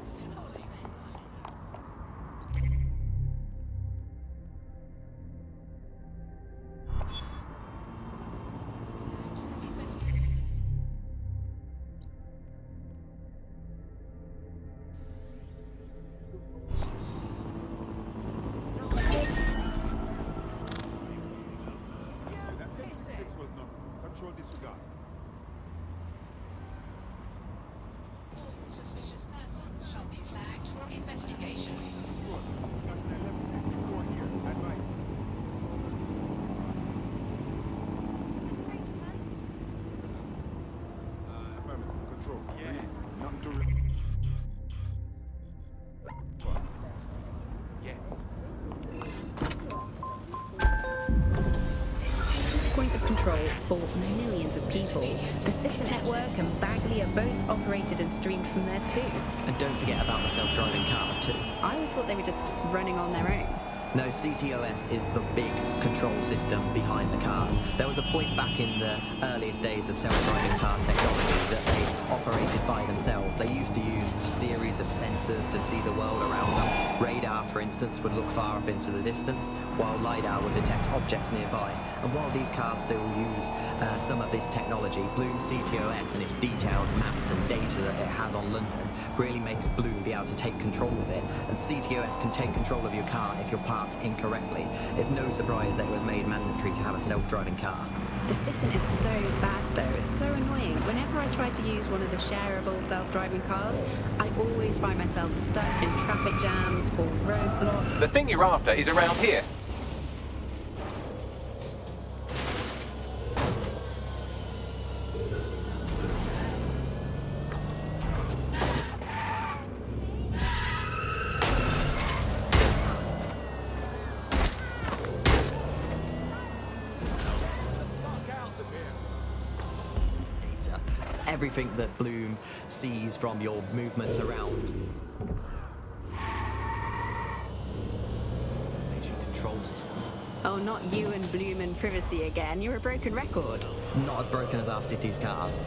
That 1066 was no control disregard. Suspicious persons shall be flagged for investigation. Control, got an 1154 here. Advice. Affirmative control. Yeah. Nothing to Point of control for millions of people. The System Network and Bagley are both operated and streamed from there too. And don't forget about the self-driving cars too. I always thought they were just running on their own. No, CTOS is the big control system behind the cars. There was a point back in the earliest days of self-driving car technology that they operated by themselves. They used to use a series of sensors to see the world around them. Radar, for instance, would look far off into the distance, while LiDAR would detect objects nearby. And while these cars still use some of this technology, Bloom CTOS and its detailed maps and data that it has on London really makes Bloom be able to take control of it. And CTOS can take control of your car if you're parked incorrectly. It's no surprise that it was made mandatory to have a self-driving car. The system is so bad though, it's so annoying. Whenever I try to use one of the shareable self-driving cars, I always find myself stuck in traffic jams or roadblocks. The thing you're after is around here. Everything that Bloom sees from your movements around. Control system. Oh, not you and Bloom and privacy again. You're a broken record. Not as broken as our city's cars.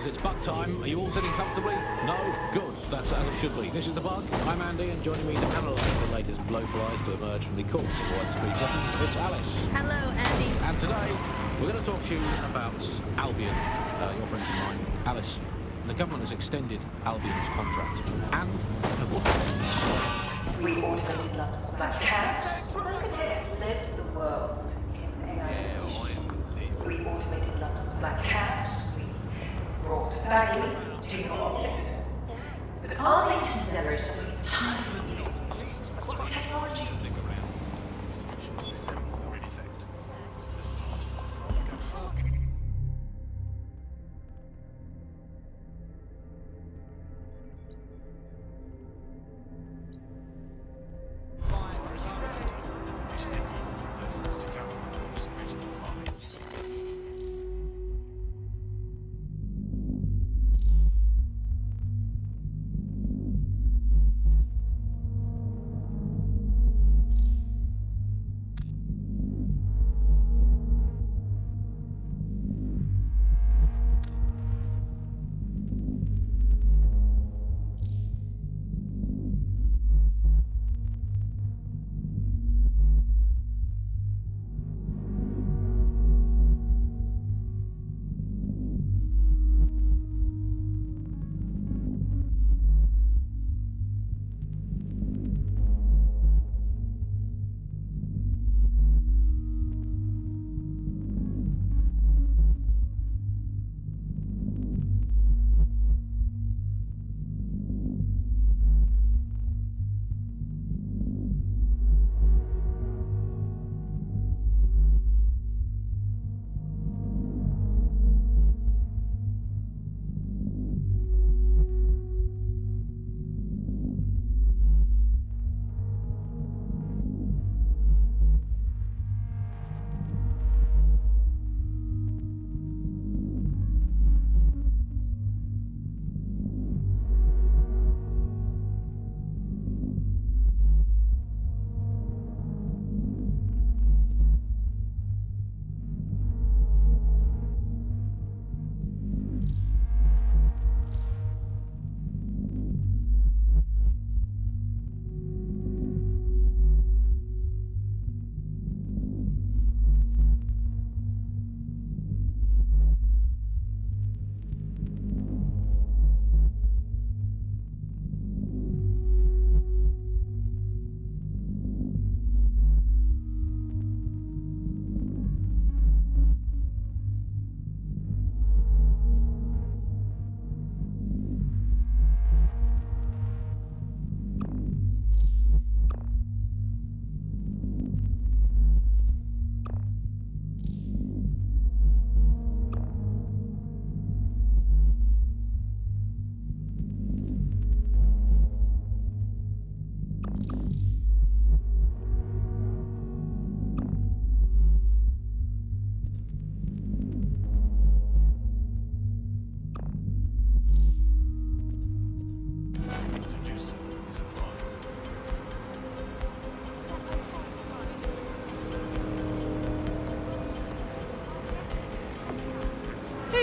It's bug time. Are you all sitting comfortably? No? Good. That's as it should be. This is The Bug. I'm Andy, and joining me to analyse the latest blowflies to emerge from the courts of one's free Britain, it's Alice. Hello, Andy. And today, we're going to talk to you about Albion, your friend of mine, Alice. The government has extended Albion's contract. And what? We automated London's black cats. Has lived the world in AI. We automated London's black cats. Brought Bagley to your optics. But our latest endeavour is to leave time for you. Technology.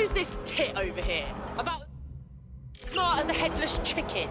Who's this tit over here? About smart as a headless chicken.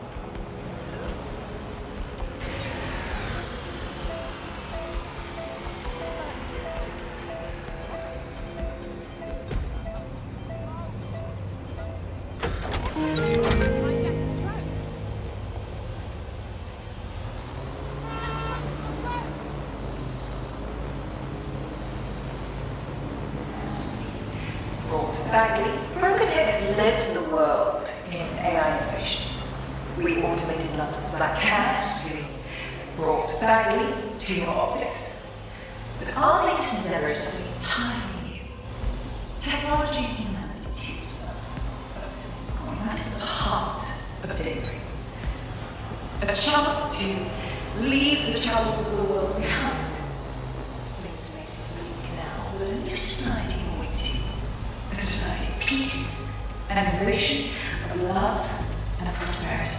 Bagley, Procotech has led the world in AI innovation. We automated London's Black House, we brought Bagley to your optics. But our latest endeavor is something entirely new. Technology and humanity choose both. That is the heart of daybreak. A chance to leave the troubles of the world behind. Things may seem bleak now, but a new society awaits you. A society of peace and innovation, of love and prosperity.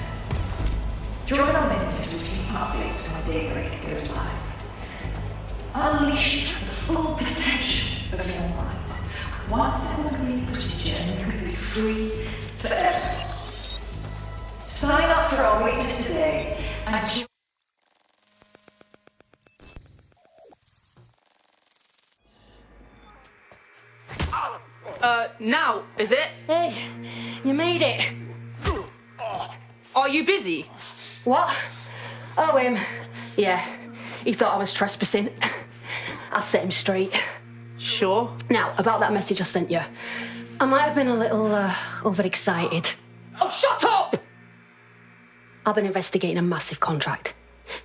Join our members to receive updates when daybreak goes live. Unleash the full potential of your mind. Once in a complete procedure, and you can be free forever. Sign up for our waitlist today and Now, is it? Hey, you made it. Are you busy? What? Oh, him. Yeah, he thought I was trespassing. I set him straight. Sure. Now, about that message I sent you. I might have been a little overexcited. Oh, shut up! I've been investigating a massive contract.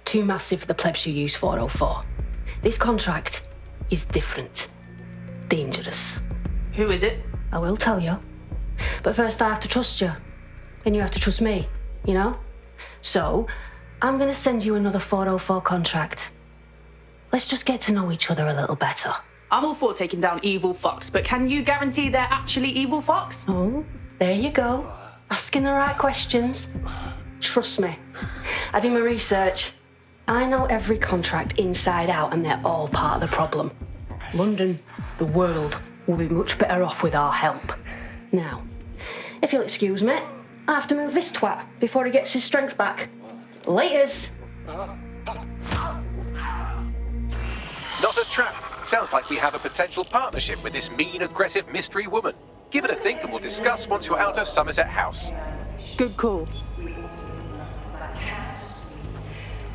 Too massive for the plebs who use 404. This contract is different. Dangerous. Who is it? I will tell you. But first I have to trust you. And you have to trust me, you know? So, I'm gonna send you another 404 contract. Let's just get to know each other a little better. I'm all for taking down evil fucks, but can you guarantee they're actually evil fucks? Oh, there you go. Asking the right questions. Trust me. I do my research. I know every contract inside out, and they're all part of the problem. London, the world, will be much better off with our help. Now, if you'll excuse me, I have to move this twat before he gets his strength back. Laters! Not a trap. Sounds like we have a potential partnership with this mean, aggressive mystery woman. Give it a think and we'll discuss once you're out of Somerset House. Good call.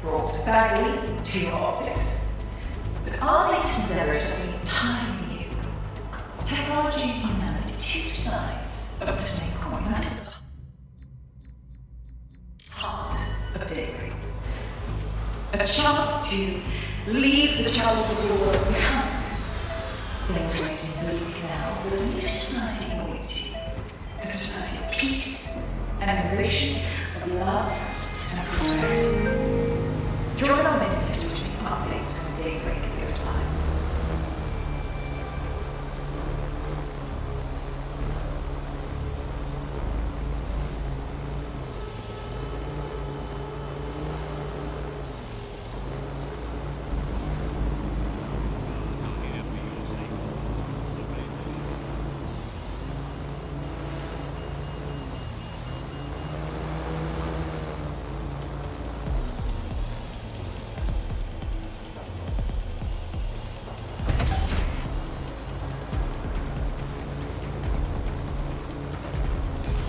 brought Bagley to your optics. But our latest endeavor is something entirely new. Technology and humanity, two sides of the same coin. That is the heart of daybreak. A chance to leave the troubles of the world behind. Things may seem bleak now, but a new society awaits you. A society of peace and innovation, of love and prosperity. Join our members to receive updates when daybreak goes live.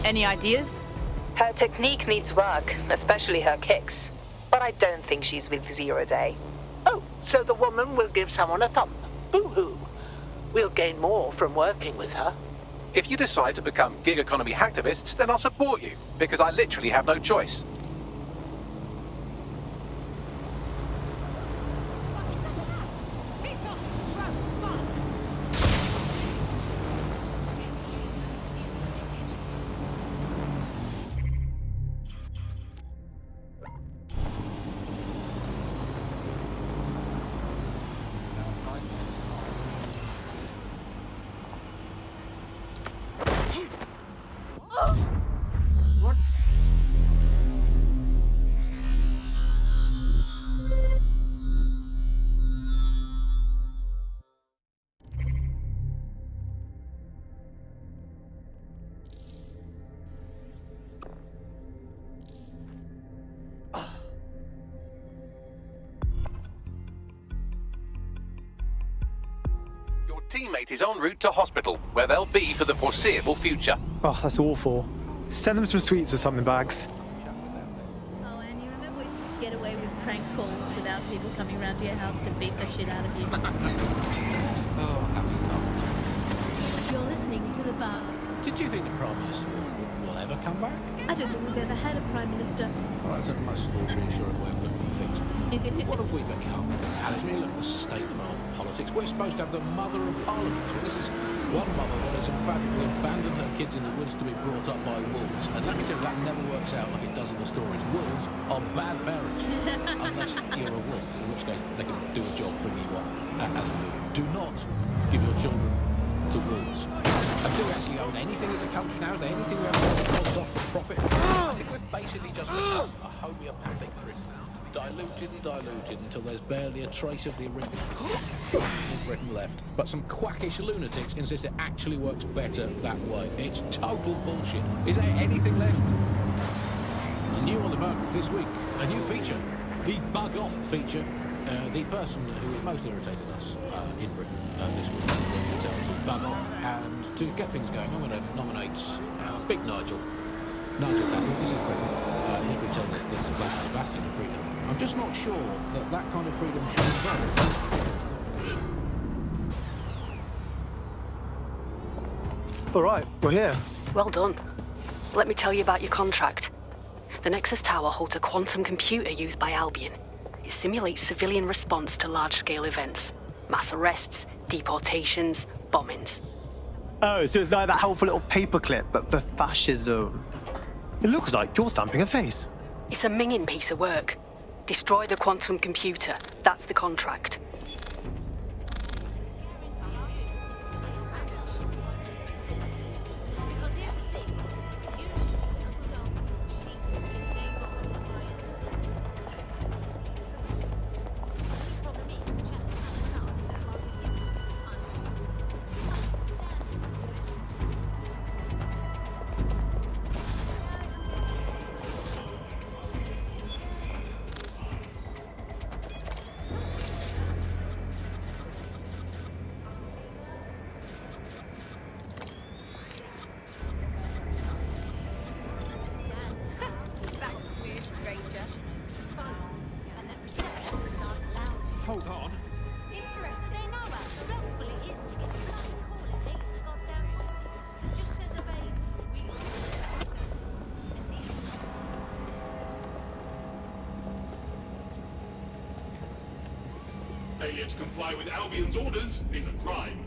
Any ideas? Her technique needs work, especially her kicks. But I don't think she's with Zero Day. Oh, so the woman will give someone a thump. Boo-hoo. We'll gain more from working with her. If you decide to become gig economy hacktivists, then I'll support you, because I literally have no choice. teammate is en route to hospital, where they'll be for the foreseeable future. Oh, that's awful. Send them some sweets or something, Bags. Oh, and you remember we'd get away with prank calls without people coming around to your house to beat the shit out of you? Oh, happy times. You're listening to The Bug. Did you think the Prime Minister will ever come back? I don't think we've ever had a Prime Minister. Well, that's a most reassuring way of looking at things. What have we become? Alice, when you look at the state of our politics, we're supposed to have the mother of Parliament. So this is one mother that has emphatically abandoned her kids in the woods to be brought up by wolves. And let me tell you, that never works out like it does in the stories. Wolves are bad parents, unless you're a wolf, in which case they can do a job bringing you up as a wolf. Do not give your children to wolves. And do we actually own anything as a country now? Is there anything we have to off for profit? I think we're basically just a homeopathic prison. Diluted and diluted until there's barely a trace of the original in Britain left. But some quackish lunatics insist it actually works better that way. It's total bullshit. Is there anything left? And new on the bug this week, a new feature, the Bug Off feature. The person who has most irritated us in Britain this week will tell to bug off, and to get things going, I'm going to nominate Big Nigel. Nigel Castle, this is Britain. History tells us this is a bastion of freedom. I'm just not sure that that kind of freedom should be valid. All right, we're here. Well done. Let me tell you about your contract. The Nexus Tower holds a quantum computer used by Albion. It simulates civilian response to large-scale events. Mass arrests, deportations, bombings. Oh, so it's like that helpful little paperclip, but for fascism. It looks like you're stamping a face. It's a minging piece of work. Destroy the quantum computer. That's the contract. Hold on. Interesting. How stressful it is to get someone calling me the goddamn one. Just says Failure to comply with Albion's orders is a crime.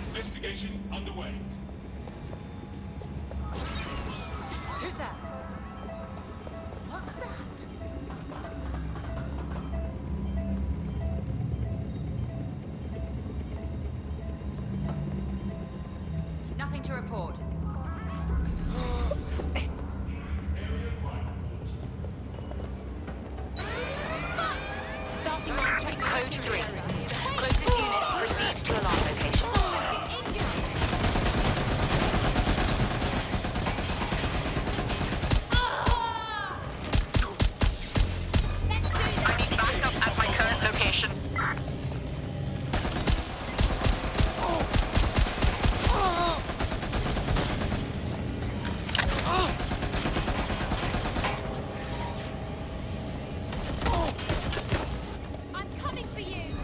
Investigation underway. Who's that? What's that? Nothing to report. Starting Code 3. Closest units proceed to alarm location. I need backup at my current location. I'm coming for you.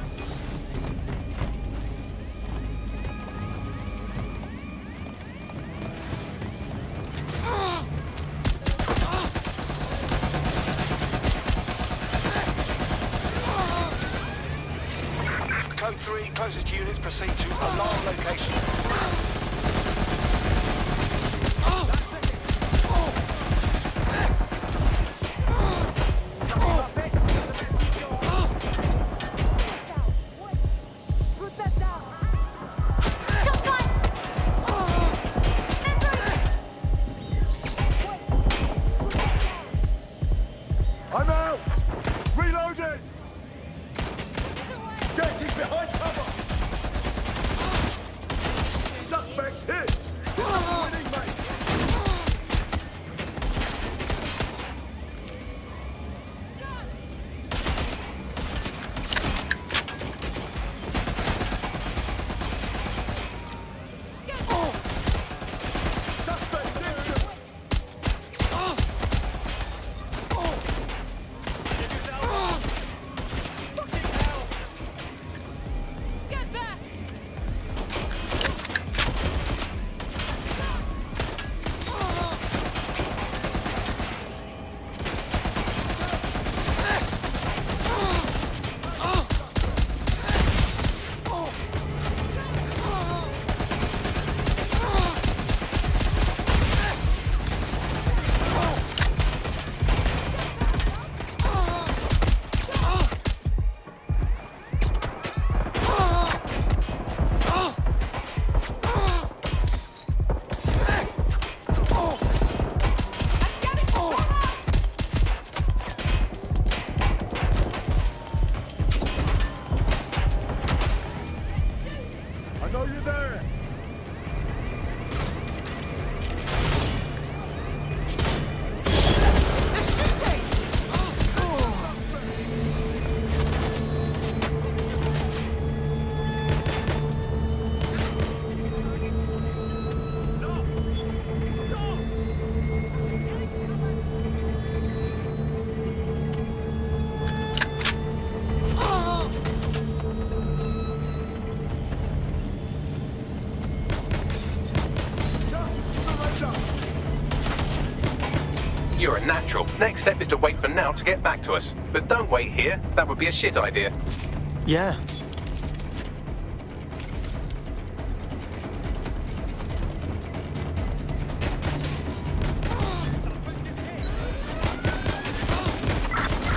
Code 3, closest units proceed to alarm location. I'm out! Reloading! Getting behind cover! You're a natural. Next step is to wait for Now to get back to us. But don't wait here. That would be a shit idea. Yeah.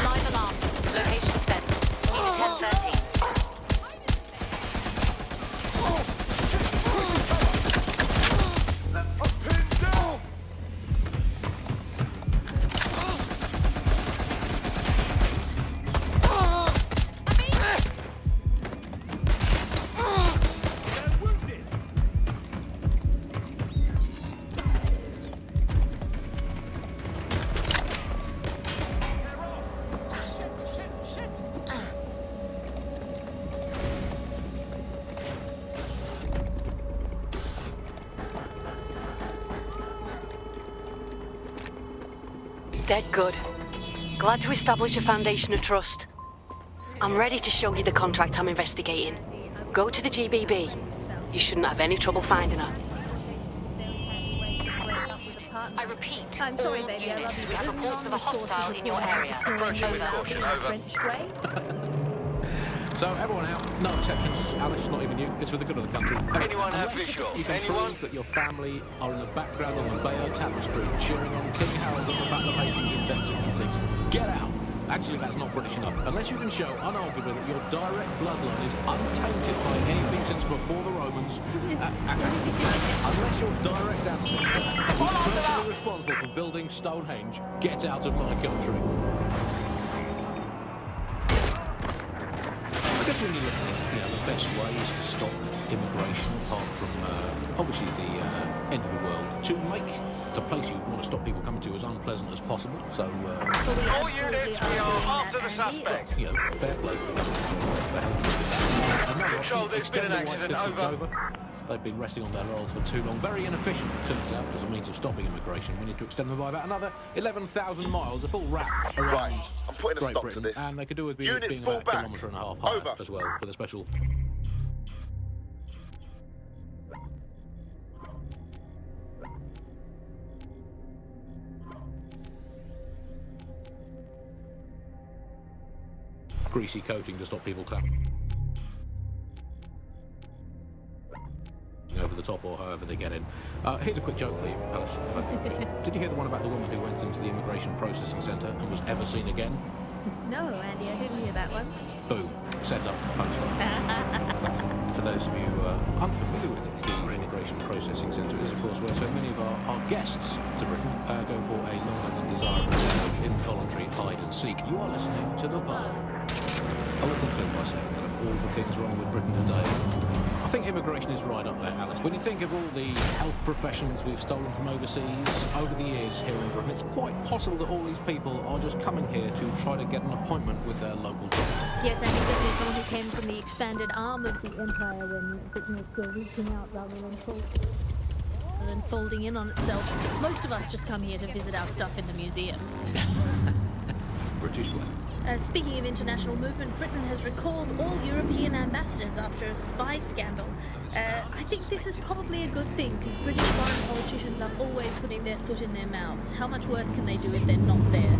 Live alarm. Location sent. Unit 1013. Dead good. Glad to establish a foundation of trust. I'm ready to show you the contract I'm investigating. Go to the GBB. You shouldn't have any trouble finding her. I repeat, I'm sorry, all baby, I love units, you. we have reports of a hostile in your area. Approach Over. caution, over. French way. So everyone out, no exceptions. Alice, not even you. It's for the good of the country. Anyone have Unless visual? You can Anyone? prove that your family are in the background on the Bayeux tapestry, cheering on King Harold at the Battle of Hastings in 1066. Get out! Actually, that's not British enough. Unless you can show, unarguably, that your direct bloodline is untainted by anything since before the Romans. Unless your direct ancestor is personally responsible for building Stonehenge, get out of my country. I guess when you look at the best ways to stop immigration, apart from obviously the end of the world, to make the place you want to stop people coming to as unpleasant as possible. So, All units, we are after the suspect. Fair play to the government. Control, there's been an accident. Over. They've been resting on their laurels for too long. Very inefficient, it turns out, as a means of stopping immigration. We need to extend them by about another 11,000 miles, a full wrap around Right, I'm putting a Great stop Britain. to this. And they could do with being, Units being fall about a back. kilometre and a half higher Over. as well, with a special... greasy coating to stop people clapping over the top or however they get in. Here's a quick joke for you, Alice. Did you hear the one about the woman who went into the immigration processing centre and was ever seen again? No, Andy, I didn't hear that one. Boom. Set up, punchline. For those of you unfamiliar with it, the immigration processing centre is, of course, where so many of our guests to Britain go for a longer than desirable day of involuntary hide and seek. You are listening to The Bug. I will conclude by saying that of all the things wrong with Britain today, I think immigration is right up there, Alice. When you think of all the health professions we've stolen from overseas over the years here in Britain, it's quite possible that all these people are just coming here to try to get an appointment with their local doctor. Yes, Andy, certainly someone who came from the expanded arm of the empire when Britain was still reaching out rather than folding in on itself. Most of us just come here to visit our stuff in the museums. British way. Speaking of international movement, Britain has recalled all European ambassadors after a spy scandal. I think this is probably a good thing, because British foreign politicians are always putting their foot in their mouths. How much worse can they do if they're not there?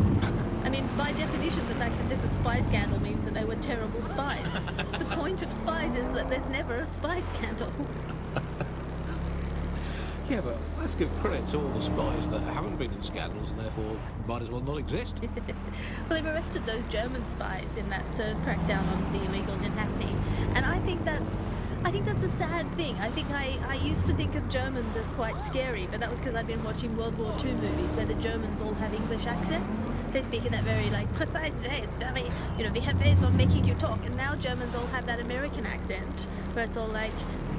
I mean, by definition, the fact that there's a spy scandal means that they were terrible spies. The point of spies is that there's never a spy scandal. Yeah, but let's give credit to all the spies that haven't been in scandals and therefore might as well not exist. Well, they've arrested those German spies in that SIRS crackdown on the illegals in Hackney, and I think that's a sad thing. I think I used to think of Germans as quite scary, but that was because I'd been watching World War II movies where the Germans all have English accents. They speak in that very precise way. It's very, we have ways of making you talk, and now Germans all have that American accent where it's all like,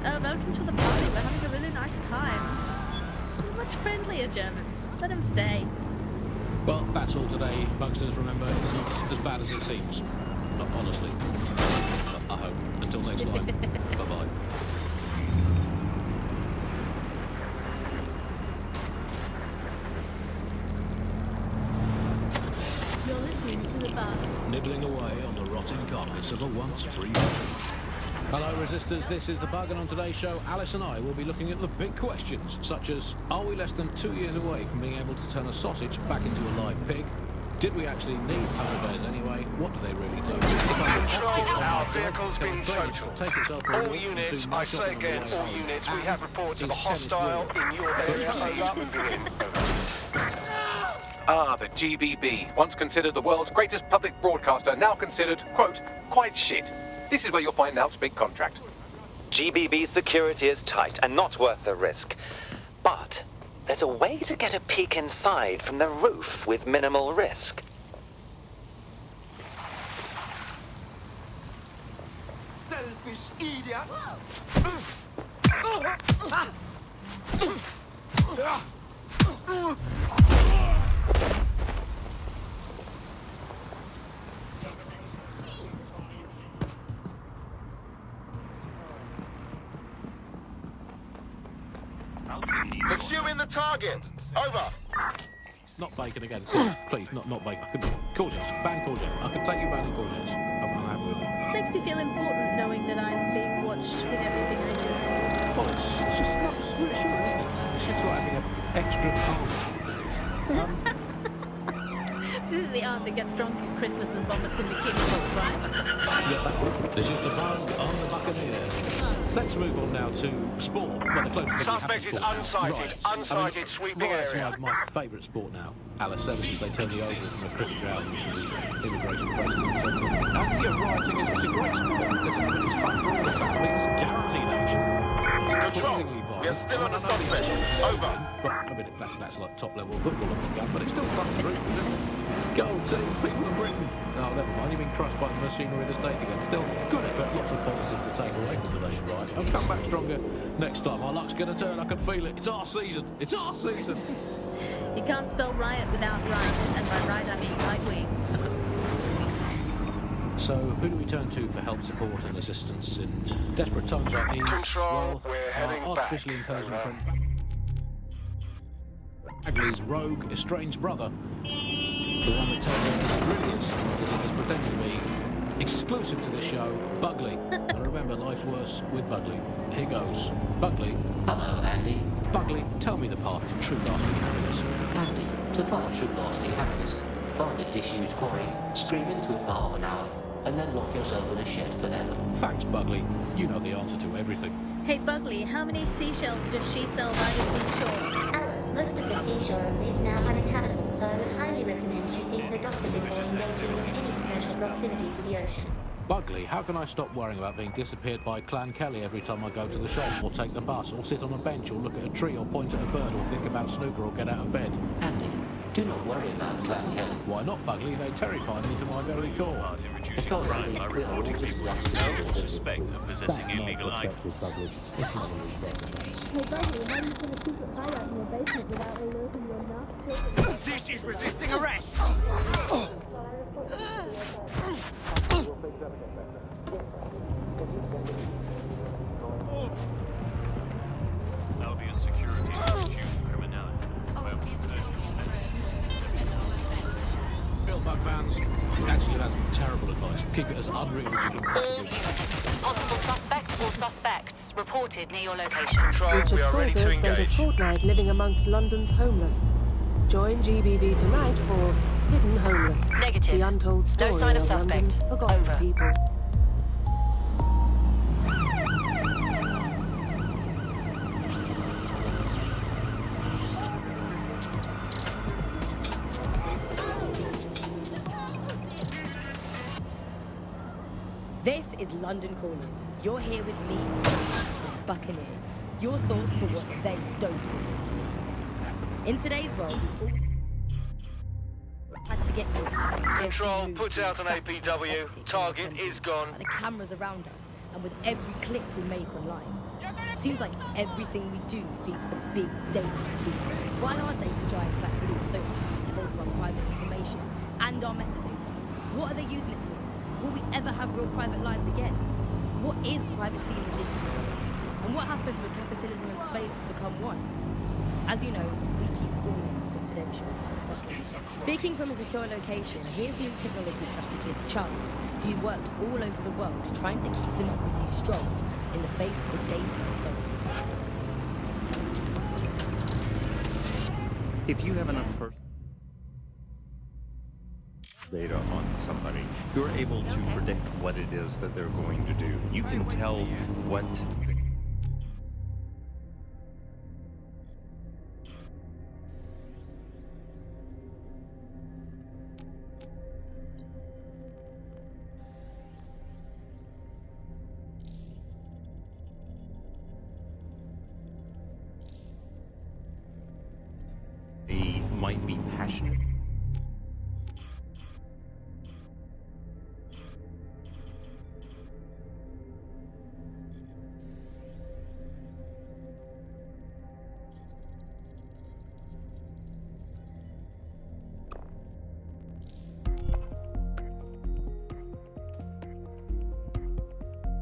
oh, welcome to the party, we're having a really nice time. They're much friendlier Germans. Let them stay. Well, that's all today, Bugsters. Remember, it's not as bad as it seems. Honestly. I hope. Until next time. Bye-bye. You're listening to The Bug. Nibbling away on the rotting carcass of a once free Britain. Hello resistors, this is The Bug, and on today's show, Alice and I will be looking at the big questions, such as, are we less than 2 years away from being able to turn a sausage back into a live pig? Did we actually need polar bears anyway? What do they really do? Control, our vehicle's been totaled. All units, I say again, all units, we have reports of a hostile in your area. Over. Moving in. Ah, the GBB, once considered the world's greatest public broadcaster, now considered, quote, quite shit. This is where you'll find Alp's big contract. GBB's security is tight and not worth the risk. But there's a way to get a peek inside from the roof with minimal risk. Selfish idiot! Pursuing the target. Over. Not bacon again. Please, not bacon. I could courgettes. Ban courgette. I could take you banning courgettes. I'm happy with it. Makes me feel important knowing that I'm being watched with everything I do. Well, it's just not reassuring, isn't it? It's just like having an extra arm. This is the aunt that gets drunk at Christmas and vomits in the kiddie box, right? Yeah, this is The Bug on the Buccaneer. Let's move on now to sport. Well, the closest Suspect is unsighted. Unsighted, sweeping area. My favourite sport now. Alice, ever since they turned the over from a cricket ground to the immigration process and so on. And yeah, rioting is a great sport because it's fun for all the families. Guaranteed action. Control. We're still on the suspect. Over. But I mean, that's like top level football on the gun, but it's still fun to root for, isn't it? Go team, people of Britain. Oh, never mind, you've been crushed by the machinery of the state again. Still, good effort, lots of positives to take away from today's ride. I'll come back stronger next time. Our luck's going to turn, I can feel it. It's our season. It's our season. You can't spell riot without right, and by right I mean right wing. So, who do we turn to for help, support and assistance in desperate times like these? Control, well, we're heading artificially back. intelligent friend Bagley's rogue, estranged brother, the one that tells us this is brilliant, that is pretending to be exclusive to the show, Bugley. And remember, life's worse with Bugley. Here goes. Bugley. Hello, Andy. Bugley, tell me the path to true lasting happiness. Andy, to find true lasting happiness, find a disused quarry, scream into it for half an hour, and then lock yourself in a shed forever. Thanks, Bugley. You know the answer to everything. Hey, Bugley, how many seashells does she sell by the seashore? Alice, most of the seashore is now uninhabitable, so I would highly recommend she sees her doctor before engaging in any commercial proximity to the ocean. Bugley, how can I stop worrying about being disappeared by Clan Kelly every time I go to the shop, or take the bus, or sit on a bench, or look at a tree, or point at a bird, or think about snooker, or get out of bed? Andy, do not worry about Clan Kelly. Why not, Bugley? They terrify me to my very core. Because crime by reporting people who suspect of possessing illegal items. Hey, Bugley, how are you going to keep a fire out in your basement without alerting your narc? This is resisting arrest! Albion security has reduced criminality by up to 30%. Bill Bug fans, actually that's terrible advice. Keep it as unreal as you can All possibly. units. Possible suspect or suspects reported near your location. Richard Salter spent a fortnight living amongst London's homeless. Join GBB tonight for Hidden Homeless. Negative. The untold story No sign of London's suspect. forgotten Over. people. This is London Calling. You're here with me, Buccaneer, your source for what they don't want. In today's world, we all had to get used to it. Control, put out an APW. Target is gone. The cameras around us, and with every click we make online. Seems like everything we do feeds the big data beast. While our data giants like Blue are so happy to hold our private information and our metadata, what are they using it for? Will we ever have real private lives again? What is privacy in the digital world? And what happens when capitalism and surveillance become one? As you know, we keep all names confidential. Speaking from a secure location, here's new technology strategist Chubbs, who worked all over the world trying to keep democracy strong in the face of a data assault. If you have enough data on somebody, you're able to predict what it is that they're going to do. You can tell what... They might be passionate.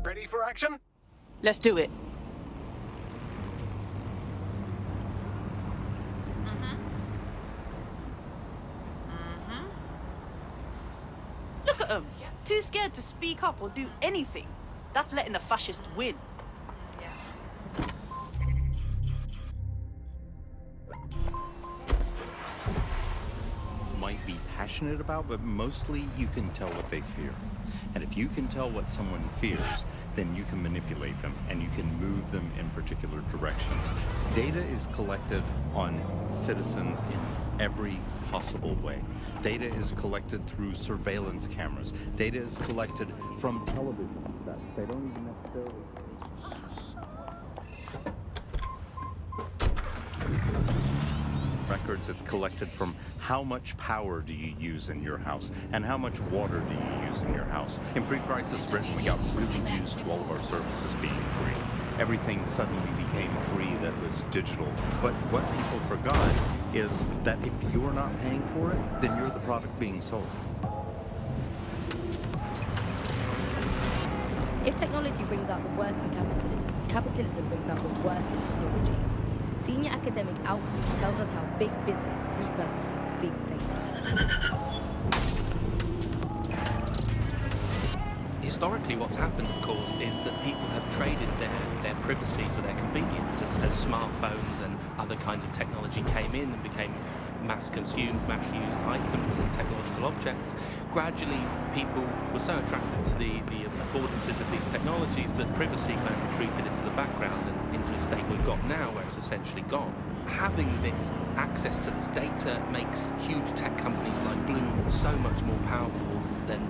Ready for action? Let's do it. Look at them. Too scared to speak up or do anything. That's letting the fascists win. Might be passionate about, but mostly you can tell what they fear. And if you can tell what someone fears, then you can manipulate them and you can move them in particular directions. Data is collected on citizens in every possible way. Data is collected through surveillance cameras. Data is collected from television sets. They don't even necessarily... records. It's collected from how much power do you use in your house and how much water do you use in your house. In pre-crisis Britain, we got really used to all of our services being free. Everything suddenly became free that was digital. But what people forgot is that if you're not paying for it, then you're the product being sold. If technology brings out the worst in capitalism, capitalism brings out the worst in technology. Senior academic Alfie tells us how big business repurposes big data. Historically, what's happened, of course, is that people have traded their privacy for their convenience as smartphones and other kinds of technology came in and became mass-consumed, mass-used items and technological objects. Gradually, people were so attracted to the affordances of these technologies that privacy kind of retreated into the background and into a state we've got now where it's essentially gone. Having this access to this data makes huge tech companies like Bloom so much more powerful than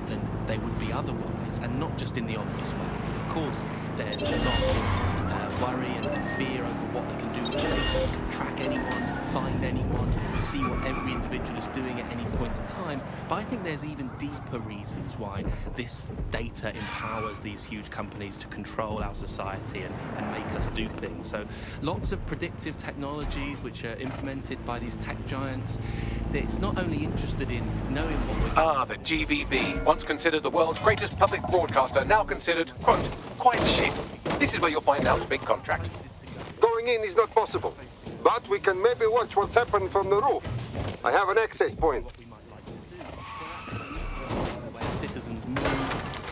they would be otherwise, and not just in the obvious ways. Of course, there's a lot of worry and fear over what they can do with data. They can track anyone, find anyone, see what every individual is doing at any point in time. But I think there's even deeper reasons why this data empowers these huge companies to control our society and make us do things. So lots of predictive technologies which are implemented by these tech giants. It's not only interested in knowing what the GVB, once considered the world's greatest public broadcaster, now considered, quote, quite shit. This is where you'll find out the big contract. Going in is not possible, but we can maybe watch what's happened from the roof. I have an access point. Where citizens move,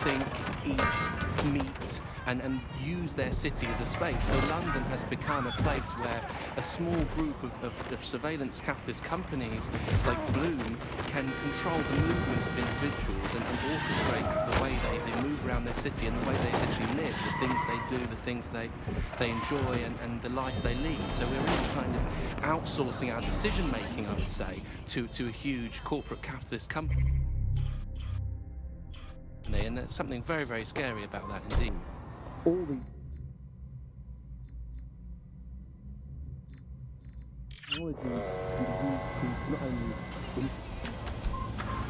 think, eat, meet, and use their city as a space. So London has become a place where a small group of surveillance capitalist companies like Bloom can control the movements of individuals and orchestrate the way they move around their city and the way they essentially live, the things they do, the things they enjoy and the life they lead. So we're really kind of outsourcing our decision making, I would say, to a huge corporate capitalist company. And there's something very, very scary about that indeed. All the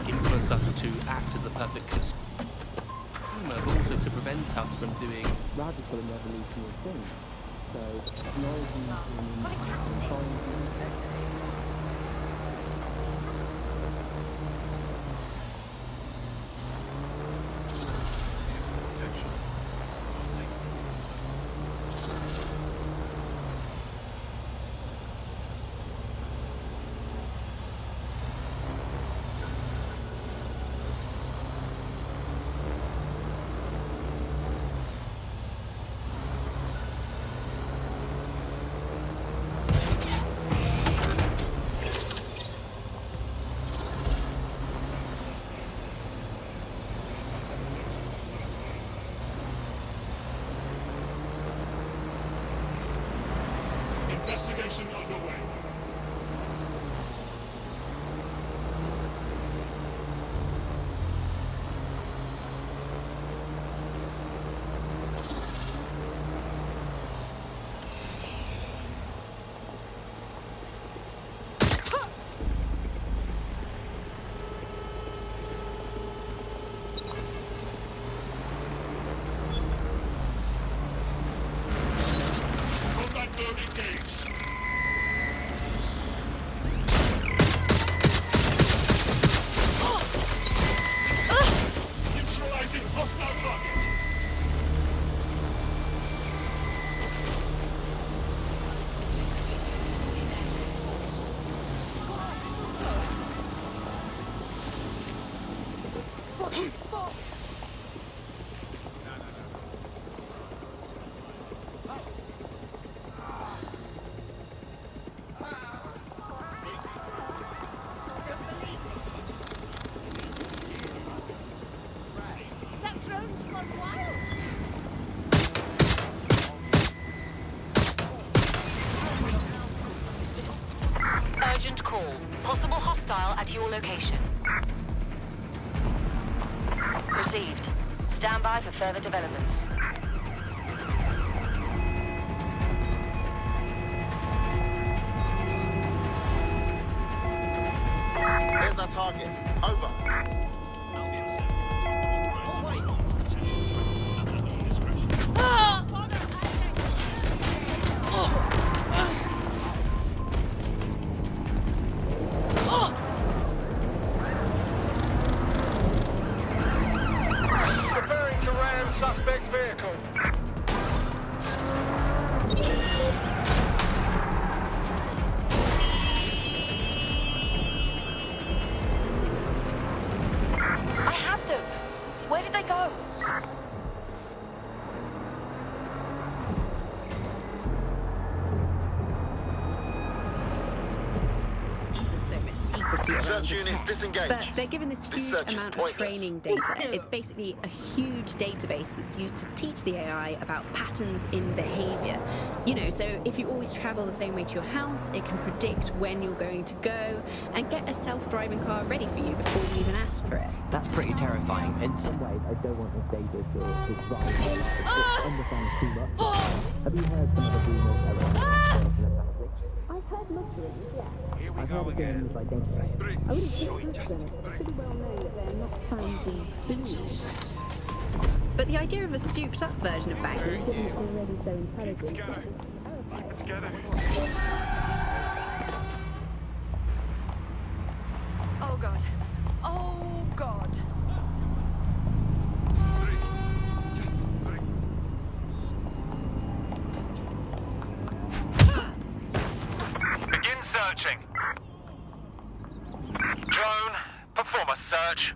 influence us to act as the perfect consumer, but also to prevent us from doing radical and revolutionary things. So technology That drone's gone wild. Urgent call. Possible hostile at your location. Received. Stand by for further developments. There's our target. Over. Preparing to ram suspect's vehicle. I had them. Where did they go? There's so much secrecy around Search the units, tech. disengage. But they're given this This huge search is amount of pointless. training data. It's basically a huge database that's used to teach the AI about patterns in behavior. You know, so if you always travel the same way to your house, it can predict when you're going to go and get a self-driving car ready for you before you even ask for it. That's pretty terrifying. In some ways, I don't want this data to drive my life. It's understand too much. Have you heard some of the rumors around I've heard mutterings, yeah. I've heard of games like Identity. I wouldn't think it's pretty well known that they're not fans of tools. But the idea of a souped-up version of Baghdad already so intelligent. Together. Oh god. Oh god. Begin searching. Drone, perform a search.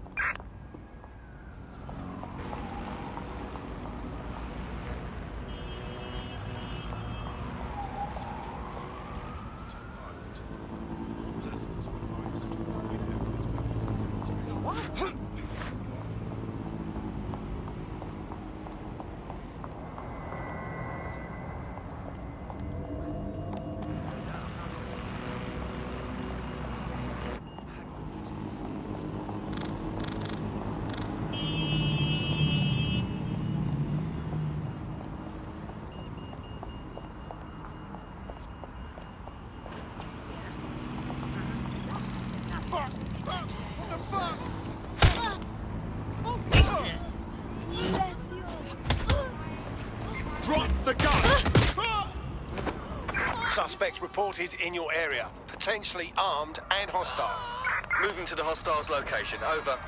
Bless you. Drop the gun! Suspects reported in your area. Potentially armed and hostile. Moving to the hostile's location. Over.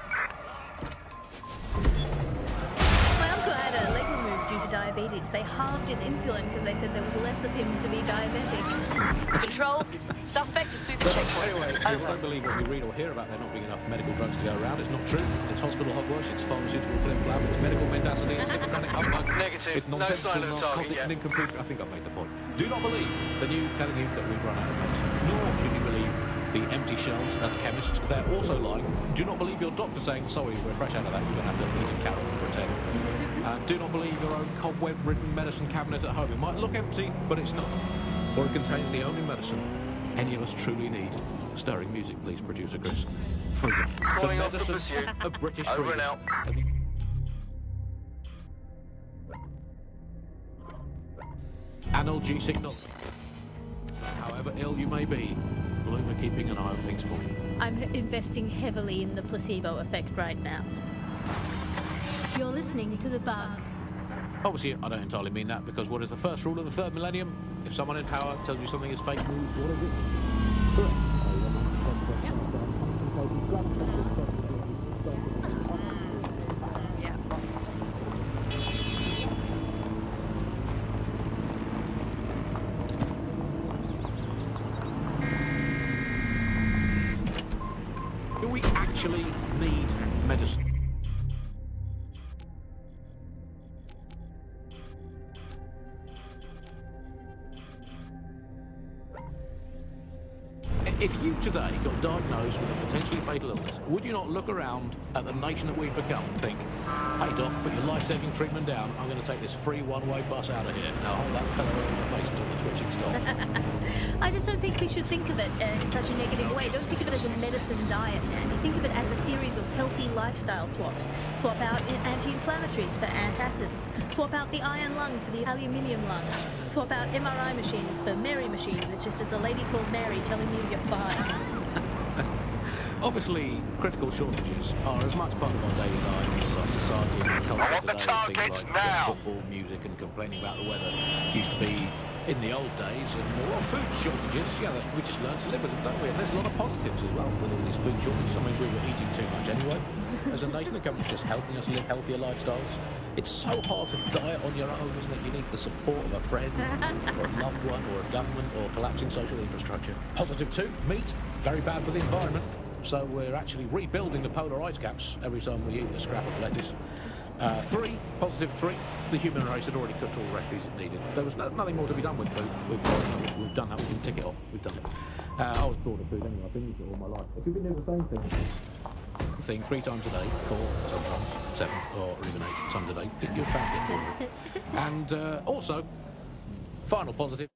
My uncle had a leg removed due to diabetes. They halved his insulin because they said there was less of him to be diabetic. Control. Suspect is through the checkpoint. Anyway, if you don't believe what we read or hear about there not being enough medical drugs to go around, it's not true. It's hospital hogwash, it's pharmaceutical flim-flam, it's medical mendacity, it's schizophrenic humbug. Negative. It's No nonsensical, sign of the target narcotic, yet. and incomplete. I think I've made the point. Do not believe the news telling you that we've run out of medicine, nor should you believe the empty shelves at the chemists. They're also lying. Do not believe your doctor saying, sorry, we're fresh out of that, you're going to have to eat a carrot and pretend. Do not believe your own cobweb-ridden medicine cabinet at home. It might look empty, but it's not, for it contains the only medicine any of us truly need. Stirring music, please, producer Chris. Freedom. Calling The off the medicine pursuit. of British Over freedom. and out. Analgesic not. However ill you may be, Bloom are keeping an eye on things for you. I'm investing heavily in the placebo effect right now. You're listening to The Bug. Obviously, I don't entirely mean that, because what is the first rule of the third millennium? If someone in power tells you something is fake news, what is it? Do we actually need medicine? If you today got diagnosed with a potentially fatal illness, would you not look around at the nation that we've become and think, hey doc, put your life-saving treatment down, I'm going to take this free one-way bus out of here. Now hold that pillow over my face until the twitching stops. I just don't think we should think of it in such a negative way. Don't think of it as a medicine diet, Andy. Think of it as a series of healthy lifestyle swaps. Swap out anti-inflammatories for antacids. Swap out the iron lung for the aluminium lung. Swap out MRI machines for Mary machines, which is just a lady called Mary telling you you're fine. Obviously, critical shortages are as much part of our daily lives, our society and our culture today as things like football, music and complaining about the weather used to be in the old days. And a lot of food shortages, we just learn to live with them, don't we? And there's a lot of positives as well with all these food shortages. I mean, we were eating too much anyway. As a nation, the government's just helping us live healthier lifestyles. It's so hard to diet on your own, isn't it? You need the support of a friend, or a loved one, or a government, or collapsing social infrastructure. Positive 2, meat, very bad for the environment. So we're actually rebuilding the polar ice caps every time we eat a scrap of lettuce. 3, positive 3, the human race had already cooked all the recipes it needed. There was nothing more to be done with food. We've done that, we can tick it off, we've done it. I was bored of food anyway, I've been eating it all my life. If you've been doing the same thing 3 times a day, 4, sometimes 7, or even 8 times a day, you're bound to get bored of it. And also, final positive.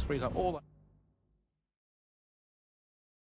Freeze up all that.